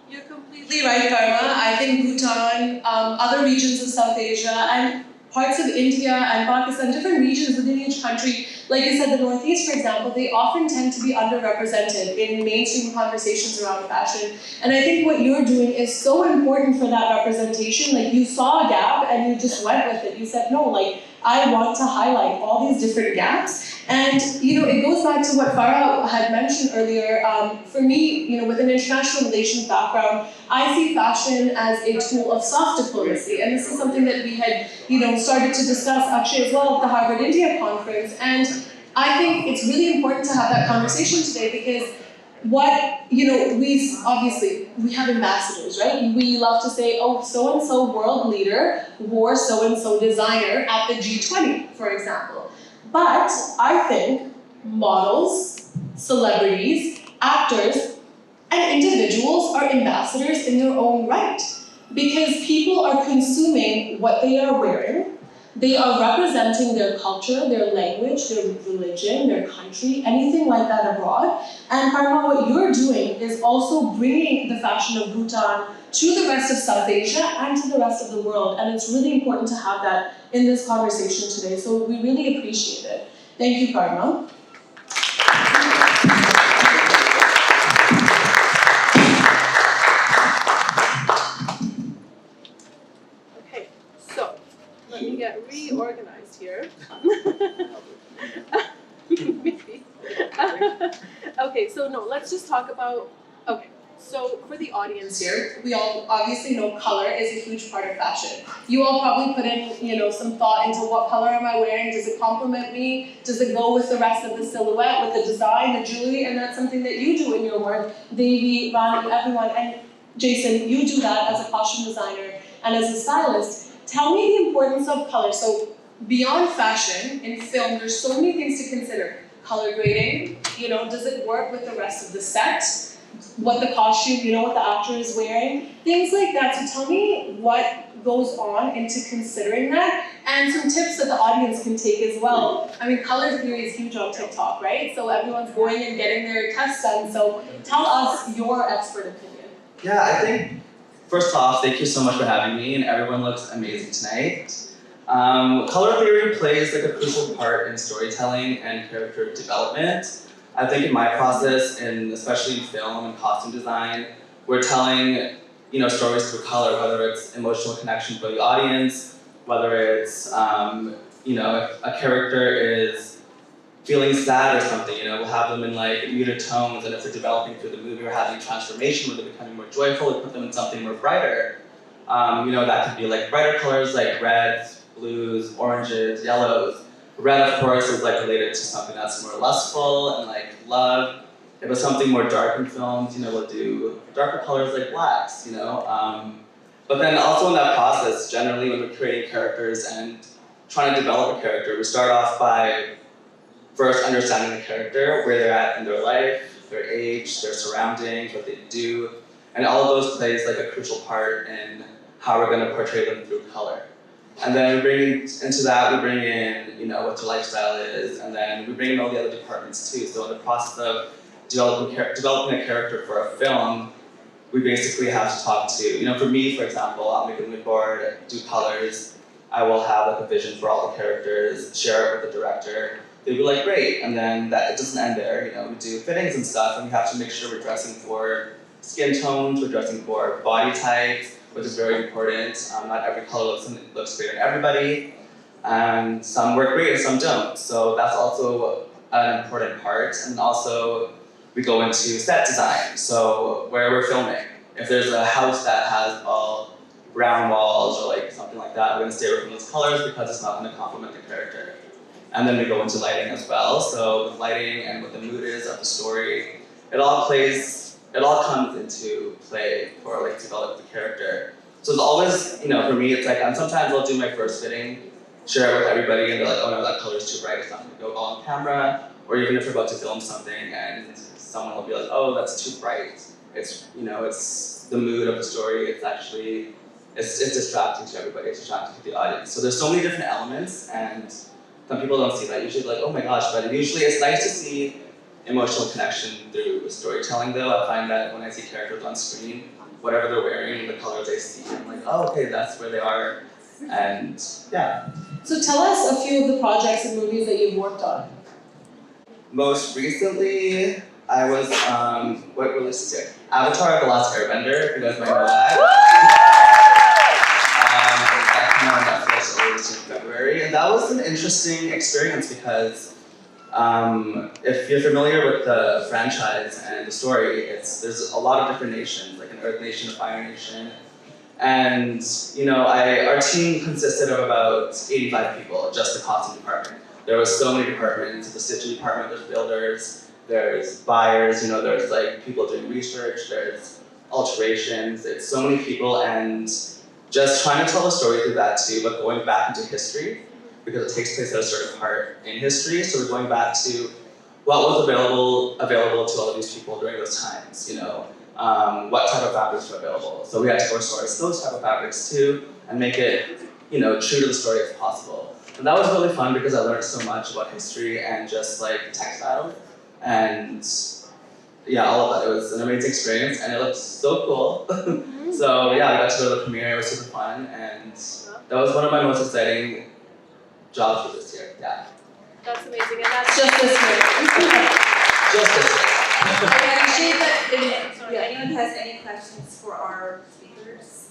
You're completely right, Karma. I think Bhutan, other regions of South Asia, and parts of India and Pakistan, different regions within each country, like you said, the Northeast, for example, they often tend to be underrepresented in mainstream conversations around fashion. And I think what you're doing is so important for that representation. Like, you saw a gap and you just went with it. You said, no, like, I want to highlight all these different gaps. And, you know, it goes back to what Farah had mentioned earlier. For me, you know, with an international relations background, I see fashion as a tool of soft diplomacy. And this is something that we had, you know, started to discuss actually as well at the Harvard India conference. And I think it's really important to have that conversation today, because what, you know, we have ambassadors, right? We love to say, oh, so-and-so world leader wore so-and-so designer at the G20, for example. But I think models, celebrities, actors, and individuals are ambassadors in their own right, because people are consuming what they are wearing. They are representing their culture, their language, their religion, their country, anything like that abroad. And Karma, what you're doing is also bringing the fashion of Bhutan to the rest of South Asia and to the rest of the world. And it's really important to have that in this conversation today. So we really appreciate it. Thank you, Karma. Okay, so let me get reorganized here. Maybe. Okay, so no, let's just talk about, okay. So for the audience here, we all obviously know color is a huge part of fashion. You all probably put in, you know, some thought into what color am I wearing? Does it complement me? Does it go with the rest of the silhouette, with the design, the jewelry? And that's something that you do in your work, Devi, Ranee, everyone. And Jason, you do that as a costume designer and as a stylist. Tell me the importance of color. So beyond fashion, in film, there's so many things to consider. Color grading, you know, does it work with the rest of the set? What the costume, you know, what the actor is wearing, things like that. So tell me what goes on into considering that, and some tips that the audience can take as well. I mean, color theory is huge on TikTok, right? So everyone's going and getting their tests done. So tell us your expert opinion. Yeah, I think first off, thank you so much for having me, and everyone looks amazing tonight. Color theory plays like a crucial part in storytelling and character development. I think in my process, and especially in film and costume design, we're telling stories through color, whether it's emotional connection for the audience, whether it's if a character is feeling sad or something, we'll have them in like muted tones, and if they're developing through the movie or having transformation where they're becoming more joyful, we put them in something more brighter. That could be like brighter colors like reds, blues, oranges, yellows. Red, of course, is like related to something that's more lustful and like love. If it's something more dark in films, we'll do darker colors like blacks, But then also in that process, generally when we're creating characters and trying to develop a character, we start off by first understanding the character, where they're at in their life, their age, their surroundings, what they do, and all of those plays like a crucial part in how we're going to portray them through color. And then we bring into that, we bring in, what their lifestyle is, and then we bring in all the other departments too. So in the process of developing a character for a film, we basically have to talk to, for me, for example, I'll make a mood board, do colors, I will have like a vision for all the characters, share it with the director. They'd be like, great, and then it doesn't end there. We do fittings and stuff, and we have to make sure we're dressing for skin tones, we're dressing for body types, which is very important. Not every color looks great on everybody, and some work great and some don't. So that's also an important part. And also, we go into set design. So where we're filming, if there's a house that has all brown walls or like something like that, we're gonna stay away from those colors because it's not gonna complement the character. And then we go into lighting as well. So with lighting and what the mood is of the story, it all comes into play for like develop the character. So it's always, for me, it's like, and sometimes I'll do my first fitting, share it with everybody, and they're like, oh no, that color's too bright, it's not gonna go well on camera. Or even if we're about to film something and someone will be like, oh, that's too bright. It's, it's the mood of the story, it's distracting to everybody, it's distracting to the audience. So there's so many different elements, and some people don't see that. Usually like, oh my gosh, but usually it's nice to see emotional connection through storytelling though. I find that when I see characters on screen, whatever they're wearing, the colors I see, I'm like, oh, okay, that's where they are, and yeah. So tell us a few of the projects and movies that you've worked on. Most recently, I was, what release is here? Avatar: The Last Airbender, if you guys might know that. That came out on Netflix earlier in February, and that was an interesting experience because if you're familiar with the franchise and the story, there's a lot of different nations, like an Earth Nation, a Fire Nation, and our team consisted of about 85 people, just the costume department. There was so many departments. The stitching department, there's builders, there's buyers, there's like people doing research, there's alterations, it's so many people, and just trying to tell a story through that too, but going back into history, because it takes place at a certain part in history. So we're going back to what was available to all of these people during those times, what type of fabrics were available. So we had to go source those type of fabrics too, and make it, true to the story as possible. And that was really fun because I learned so much about history and just like textiles. And yeah, all of that. It was an amazing experience and it looked so cool. So yeah, I got to go to the premiere, it was super fun, and that was one of my most exciting jobs for this year, yeah. That's amazing, and that's just this year. Just this year. I appreciate that if anyone has any questions for our speakers.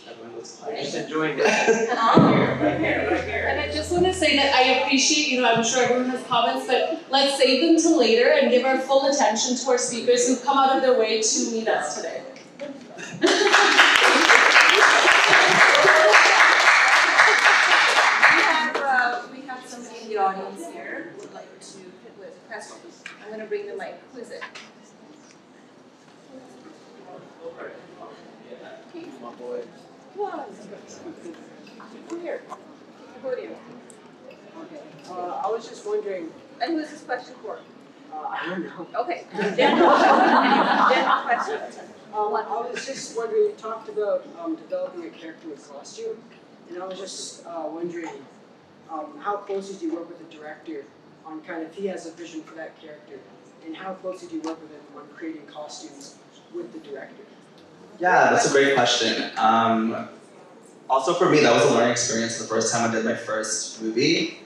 Everyone looks I'm just enjoying it. And I just want to say that I appreciate, I'm sure everyone has comments, but let's save them till later and give our full attention to our speakers who've come out of their way to meet us today. We have somebody in the audience here who would like to hit with questions. I'm going to bring the mic. Who is it? My boy. Come here. Podium. Okay. I was just wondering. And who is this question for? I don't know. Okay. General question. I was just wondering, you talked about developing a character with costume, and I was just wondering how closely do you work with the director on kind of if he has a vision for that character, and how closely do you work with him on creating costumes with the director? Yeah, that's a great question. Also for me, that was a learning experience the first time I did my first movie.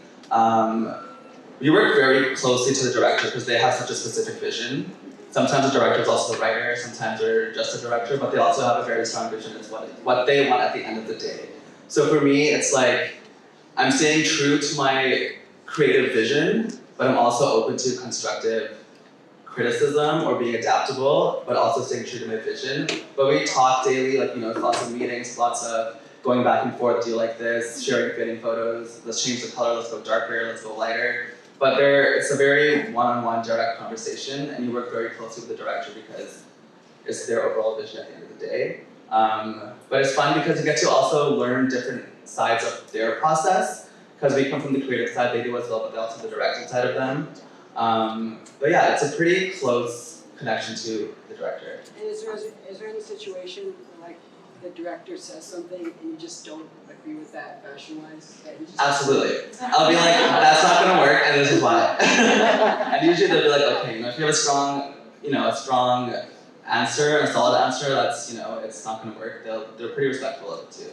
We work very closely to the director because they have such a specific vision. Sometimes the director is also the writer, sometimes they're just a director, but they also have a very strong vision as what they want at the end of the day. So for me, it's like, I'm staying true to my creative vision, but I'm also open to constructive criticism or being adaptable, but also staying true to my vision. But we talk daily, like, lots of meetings, lots of going back and forth, do you like this, sharing fitting photos, let's change the color, let's go darker, let's go lighter. But it's a very one-on-one direct conversation, and you work very closely with the director because it's their overall vision at the end of the day. But it's fun because you get to also learn different sides of their process, because we come from the creative side, they do as well, but also the directing side of them. But yeah, it's a pretty close connection to the director. And is there any situation where, like, the director says something and you just don't agree with that fashion-wise? Absolutely. I'll be like, that's not gonna work, and this is why. And usually they'll be like, okay, if you have a strong answer, a solid answer, that's, it's not gonna work. They're pretty respectful of it too.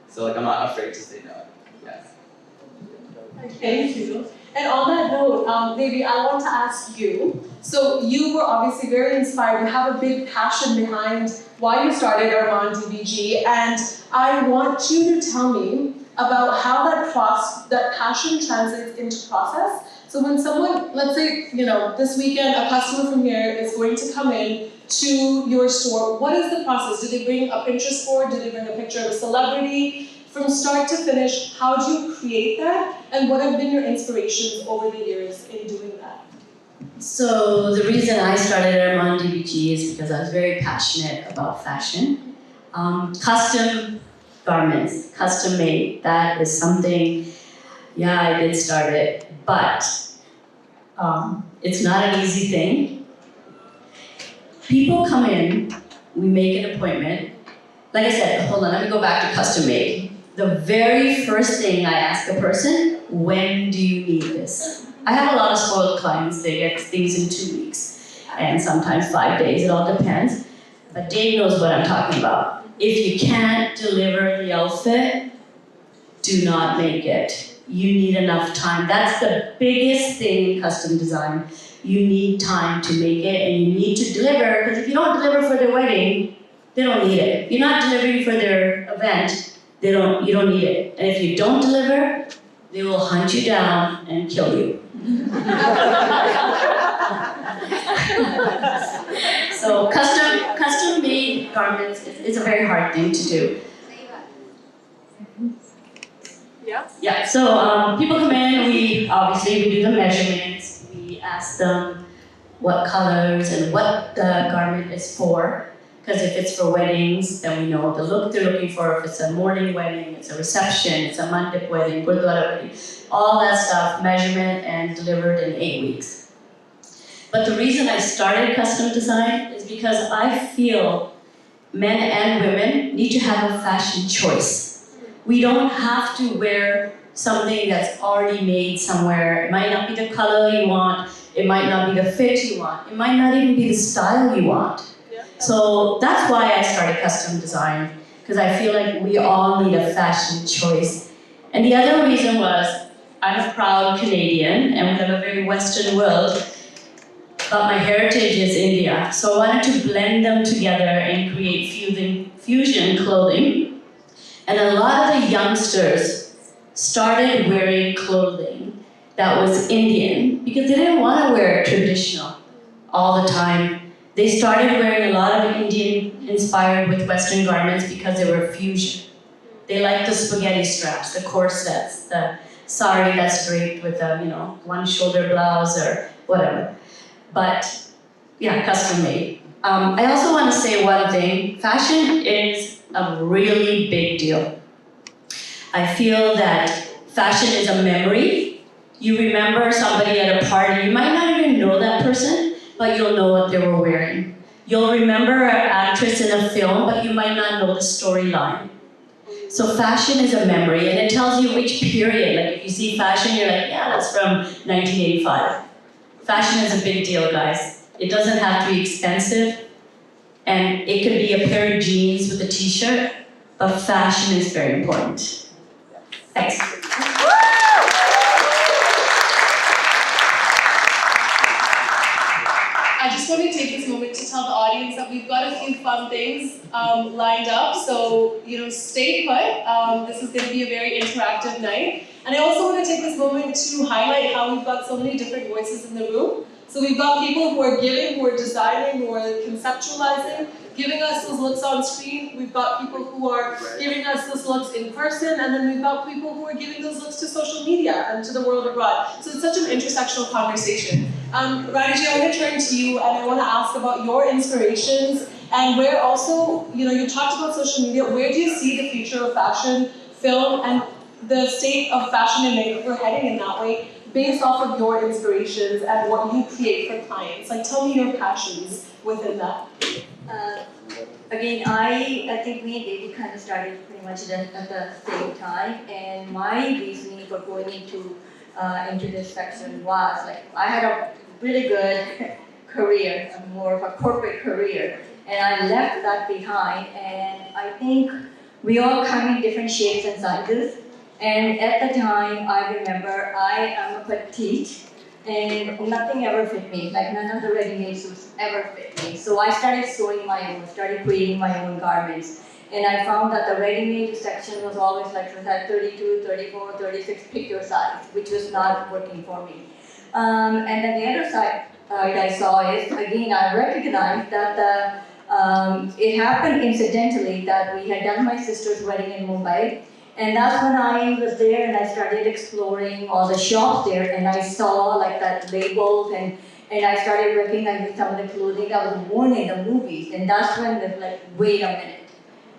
So like, I'm not afraid to say no. Yes. Thank you. And on that note, Devi, I want to ask you, so you were obviously very inspired, you have a big passion behind why you started Armaan DBG, and I want you to tell me about how that passion translates into process. So when someone, let's say, this weekend a customer from here is going to come in to your store, what is the process? Do they bring a Pinterest board? Do they bring a picture of a celebrity? From start to finish, how do you create that? And what have been your inspirations over the years in doing that? So the reason I started Armaan DBG is because I was very passionate about fashion. Custom garments, custom made, that is something, I did start it, but it's not an easy thing. People come in, we make an appointment. Like I said, hold on, let me go back to custom made. The very first thing I ask a person, when do you need this? I have a lot of spoiled clients, they get things in 2 weeks, and sometimes 5 days, it all depends. But Dave knows what I'm talking about. If you can't deliver the outfit, do not make it. You need enough time. That's the biggest thing in custom design. You need time to make it, and you need to deliver, because if you don't deliver for their wedding, they don't need it. If you're not delivering for their event, you don't need it. And if you don't deliver, they will hunt you down and kill you. So custom made garments is a very hard thing to do. Yeah, so people come in, we do the measurements, we ask them what colors and what the garment is for. Because if it's for weddings, then we know the look they're looking for. If it's a morning wedding, it's a reception, it's a mandip wedding, gurdwara wedding, all that stuff, measurement and delivered in 8 weeks. But the reason I started custom design is because I feel men and women need to have a fashion choice. We don't have to wear something that's already made somewhere. It might not be the color you want, it might not be the fit you want, it might not even be the style you want. So that's why I started custom design, because I feel like we all need a fashion choice. And the other reason was, I'm a proud Canadian and we have a very Western world, but my heritage is India. So I wanted to blend them together and create fusion clothing. And a lot of the youngsters started wearing clothing that was Indian because they didn't want to wear traditional all the time. They started wearing a lot of Indian inspired with Western garments because they were fusion. They liked the spaghetti straps, the corsets, the sari that's draped with a one shoulder blouse or whatever. But yeah, custom made. I also want to say one thing. Fashion is a really big deal. I feel that fashion is a memory. You remember somebody at a party, you might not even know that person, but you'll know what they were wearing. You'll remember an actress in a film, but you might not know the storyline. So fashion is a memory, and it tells you which period. Like if you see fashion, you're like, yeah, that's from 1985. Fashion is a big deal, guys. It doesn't have to be expensive, And it could be a pair of jeans with a t-shirt, but fashion is very important. Thanks. I just want to take this moment to tell the audience that we've got a few fun things lined up, so stay put. This is going to be a very interactive night. And I also want to take this moment to highlight how we've got so many different voices in the room. So we've got people who are giving, who are designing, who are conceptualizing, giving us those looks on screen. We've got people who are giving us those looks in person, and then we've got people who are giving those looks to social media and to the world abroad. So it's such an intersectional conversation. Ranee, I want to turn to you, and I want to ask about your inspirations, and where also, you talked about social media, where do you see the future of fashion, film, and the state of fashion in Vancouver heading in that way, based off of your inspirations and what you create for clients? Like, tell me your passions within that. Again, I think me and Devi kind of started pretty much at the same time, and my reasoning for going into this section was like I had a really good career, more of a corporate career, and I left that behind. And I think we all come in different shapes and sizes. And at the time, I remember I am a petite, and nothing ever fit me. Like none of the ready-made suits ever fit me. So I started sewing my own, started creating my own garments. And I found that the ready-made section was always like from that 32, 34, 36, pick your size, which was not working for me. And then the other side I saw is, again, I recognized that it happened incidentally that we had done my sister's wedding in Mumbai. And that's when I was there and I started exploring all the shops there, and I saw like that labels and I started recognizing some of the clothing that was worn in the movies. And that's when it was like, wait a minute.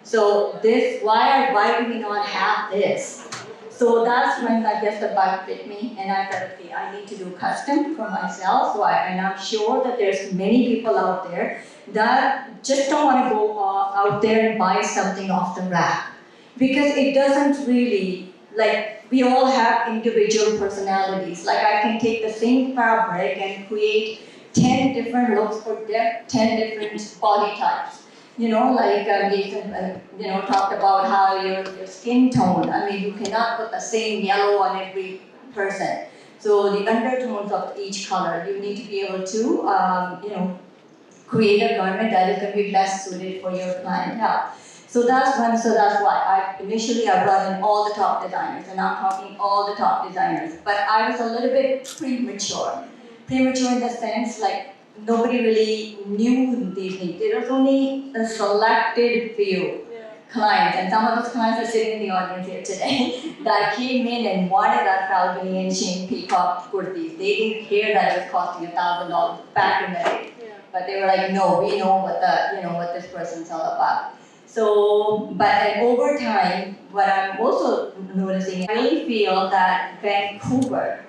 So this, why do we not have this? So that's when I guess the bug bit me, and I thought, okay, I need to do custom for myself. And I'm sure that there's many people out there that just don't want to go out there and buy something off the rack. Because it doesn't really, like, we all have individual personalities. Like, I can take the same fabric and create 10 different looks for 10 different body types. Like Jason, talked about how your skin tone. I mean, you cannot put the same yellow on every person. So the undertones of each color, you need to be able to, create a garment that is going to be best suited for your clientele. So that's why initially I brought in all the top designers, and I'm talking all the top designers. But I was a little bit premature. Premature in the sense like nobody really knew these needs. There was only a selected few clients, and some of those clients are sitting in the audience here today that came in and wanted that Falcony and Shane Peacock kurtis. They didn't care that it was costing $1,000 back in the day. But they were like, no, we know what this person's all about. So, but over time, what I'm also noticing, I really feel that Vancouver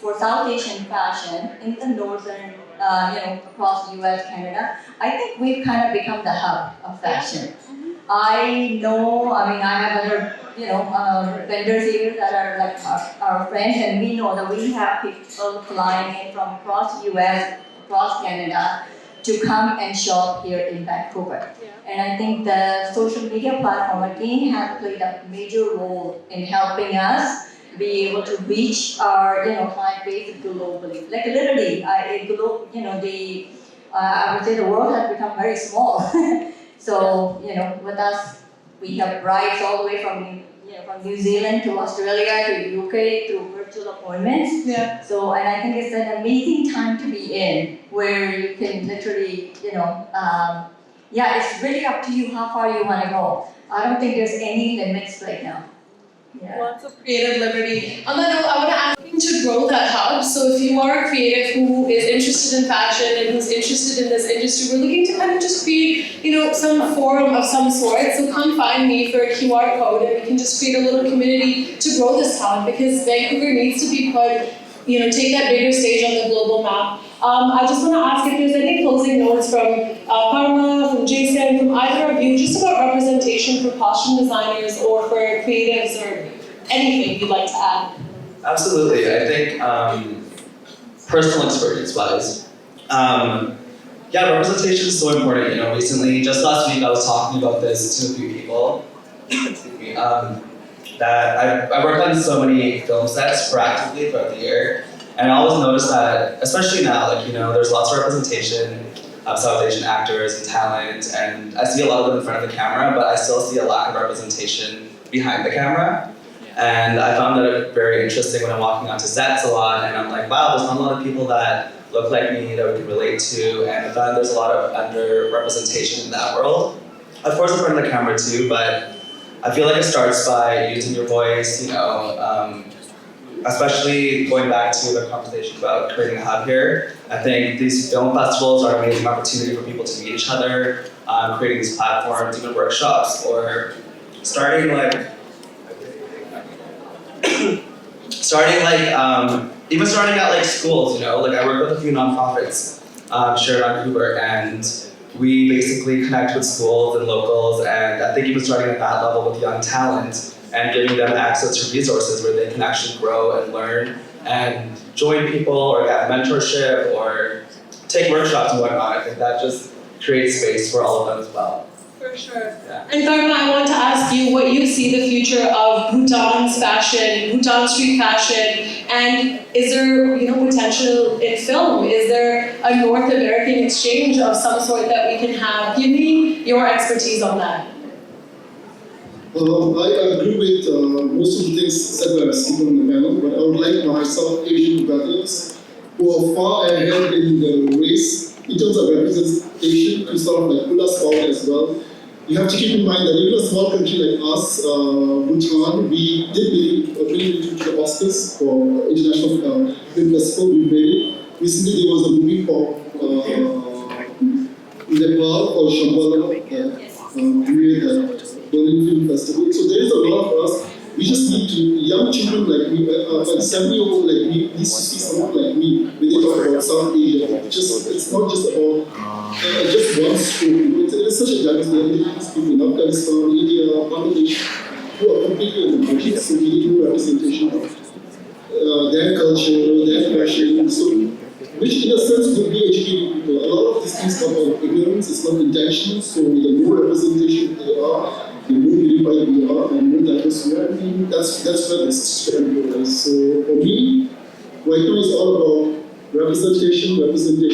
for South Asian fashion in the northern, across the US, Canada, I think we've kind of become the hub of fashion. I have other, vendors here that are like our friends, and we know that we have people flying in from across the US, across Canada, to come and shop here in Vancouver. And I think the social media platform again has played a major role in helping us be able to reach our client base globally. Like literally, I would say the world has become very small. So with us, we have brides all the way from New Zealand to Australia to UK through virtual appointments. Yeah. So, and I think it's an amazing time to be in, where you can literally, it's really up to you how far you want to go. I don't think there's any limits right now. Yeah. Lots of creative liberty. On that note, I want to ask you to grow that hub. So if you are a creative who is interested in fashion and who's interested in this industry, we're looking to kind of just create, some forum of some sort. So come find me for a QR code, and we can just create a little community to grow this talent, because Vancouver needs to be put, take that bigger stage on the global map. I just want to ask if there's any closing notes from Karma, from Jason, from either of you, just about representation for costume designers or for creatives, or anything you'd like to add. Absolutely. I think personal experience-wise, yeah, representation is so important. You know, recently, just last week, I was talking about this to a few people. Excuse me. That I work on so many film sets proactively throughout the year, and I always notice that, especially now, like, you know, there's lots of representation of South Asian actors and talent, and I see a lot of them in front of the camera, but I still see a lack of representation behind the camera. And I found that very interesting when I'm walking onto sets a lot, and I'm like, wow, there's not a lot of people that look like me that we can relate to, and I found there's a lot of under-representation in that world. Of course, in front of the camera too, but I feel like it starts by using your voice, you know, especially going back to the conversation about creating a hub here. I think these film festivals are an amazing opportunity for people to meet each other, creating these platforms, even workshops, or starting at like schools, you know, like I work with a few nonprofits shared on Vancouver, and we basically connect with schools and locals, and I think even starting at that level with young talent and giving them access to resources where they can actually grow and learn and join people or get mentorship or take workshops and whatnot. I think that just creates space for all of them as well. For sure. Yeah. And Farah, I want to ask you what you see the future of Bhutan's fashion, Bhutan street fashion, and is there, you know, potential in film? Is there a North American exchange of some sort that we can have? Give me your expertise on that. I agree with most of the things said by Steve on the panel, but I would like my South Asian brothers who are far ahead in the race in terms of representation to sort of like pull us forward as well. You have to keep in mind that even a small country like us, Bhutan, we did really into the Oscars for International Film Festival. We made it. Recently there was a movie for Nepal called Chawlla, Berlin Film Festival. So there is a lot of us. We just need to, young children like me, like 7-year-old like me, needs to see someone like me when they talk about South Asia. It's not just about just one stroke. It's such a diverse indigenous people in Afghanistan, India, Bangladesh, who are completely indigenous, so we need more representation of their culture, their fashion. So, which in a sense would be educating people. A lot of these things come out of ignorance, it's not intentional, so the more representation they are, the more unified we are, and more diverse we are. I mean, that's where the strength is. So for me, right now it's all about representation. Recently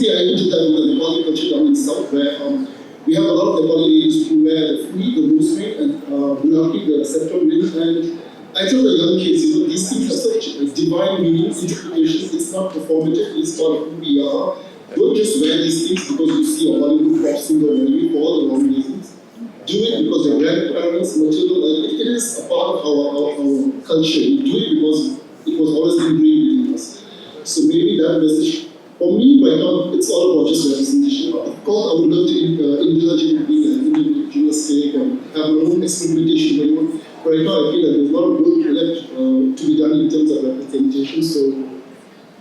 I went to that with the Nepali culture down in South, where we have a lot of Nepali ladies who wear the free, the rosary, and bulaki, the scepter ring, and I tell the young kids, you know, these things have such divine meanings, interpretations. It's not performative, it's part of who we are. Don't just wear these things because you see a Bollywood pop singer wearing it for all the wrong reasons. Do it because your grandparents, maternal, it is a part of our culture. You do it because it was always ingrained in us. So maybe that message, for me right now, it's all about just representation. Of course, I would love to indulge in being an individual stake and have my own experimentation going on. Right now, I feel that there's a lot of work left to be done in terms of representation. So,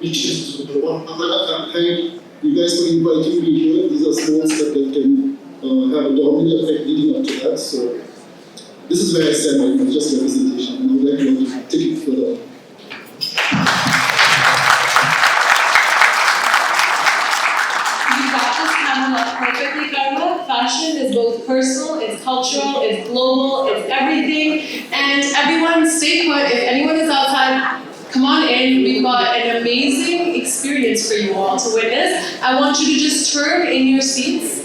which is thank you guys for inviting me here. These are small steps that can have a dominant effect leading up to that. So, this is where I stand right now, just representation. And I would like to take it further. Perfectly, Karma. Fashion is both personal, it's cultural, it's global, it's everything. And everyone, stay put. If anyone is outside, come on in. We've got an amazing experience for you all to witness. I want you to just turn in your seats.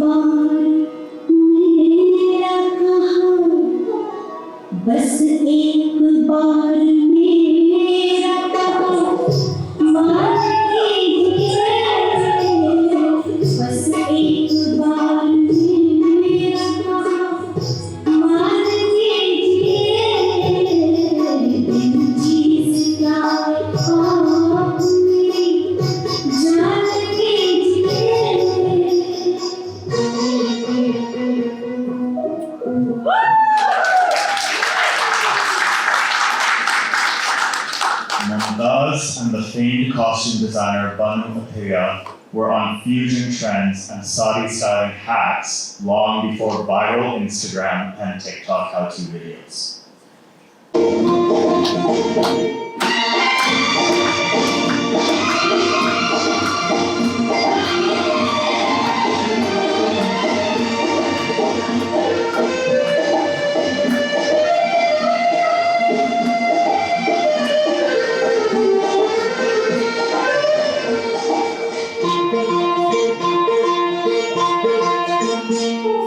बार मेरा कहाँ, बस एक बार मेरा कहाँ, माफ कीजिए, बस एक बार मेरा कहाँ, माफ कीजिए, दिल चीज़ क्या आपने जान कीजिए। Mumtaz and the famed costume designer Banu Athiya were on fusion trends and sari styling hats long before viral Instagram and TikTok how-to videos.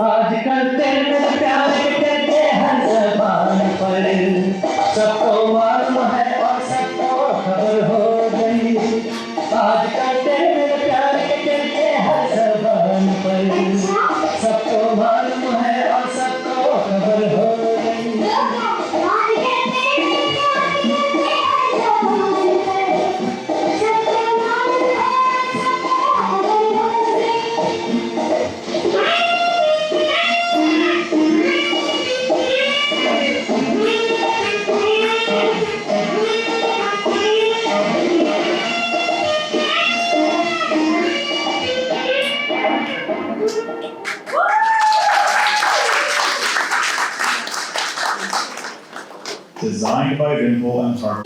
आजकल तेरे प्यार के चलते हर ज़बान पर सबको मालूम है और सबको खबर हो गई। आजकल तेरे प्यार के चलते हर ज़बान पर सबको मालूम है और सबको खबर हो गई। Designed by Dimple and Farah.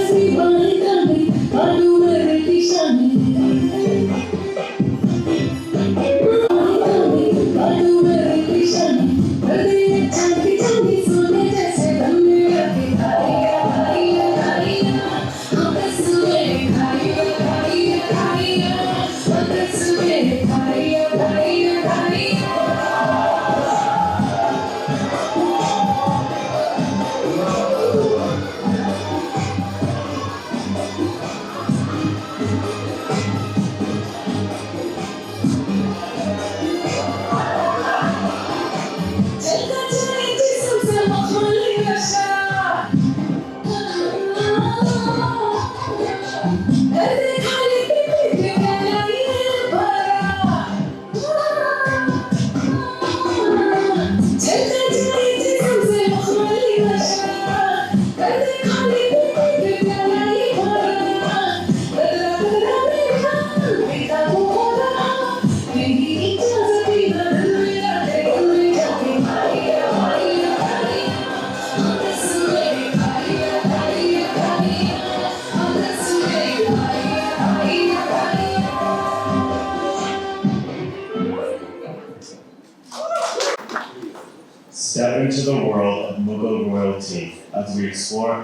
Step into the world of Mughal royalty as we explore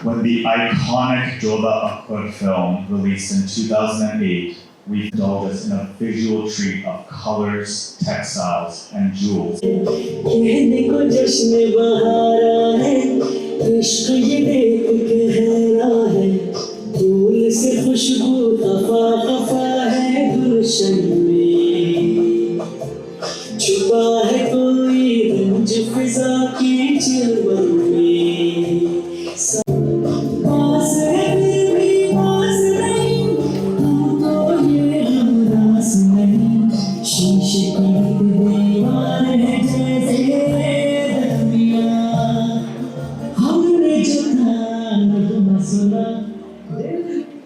When the iconic Dhuga film released in 2008, we indulged us in a visual treat of colors, textiles, and jewels. दिल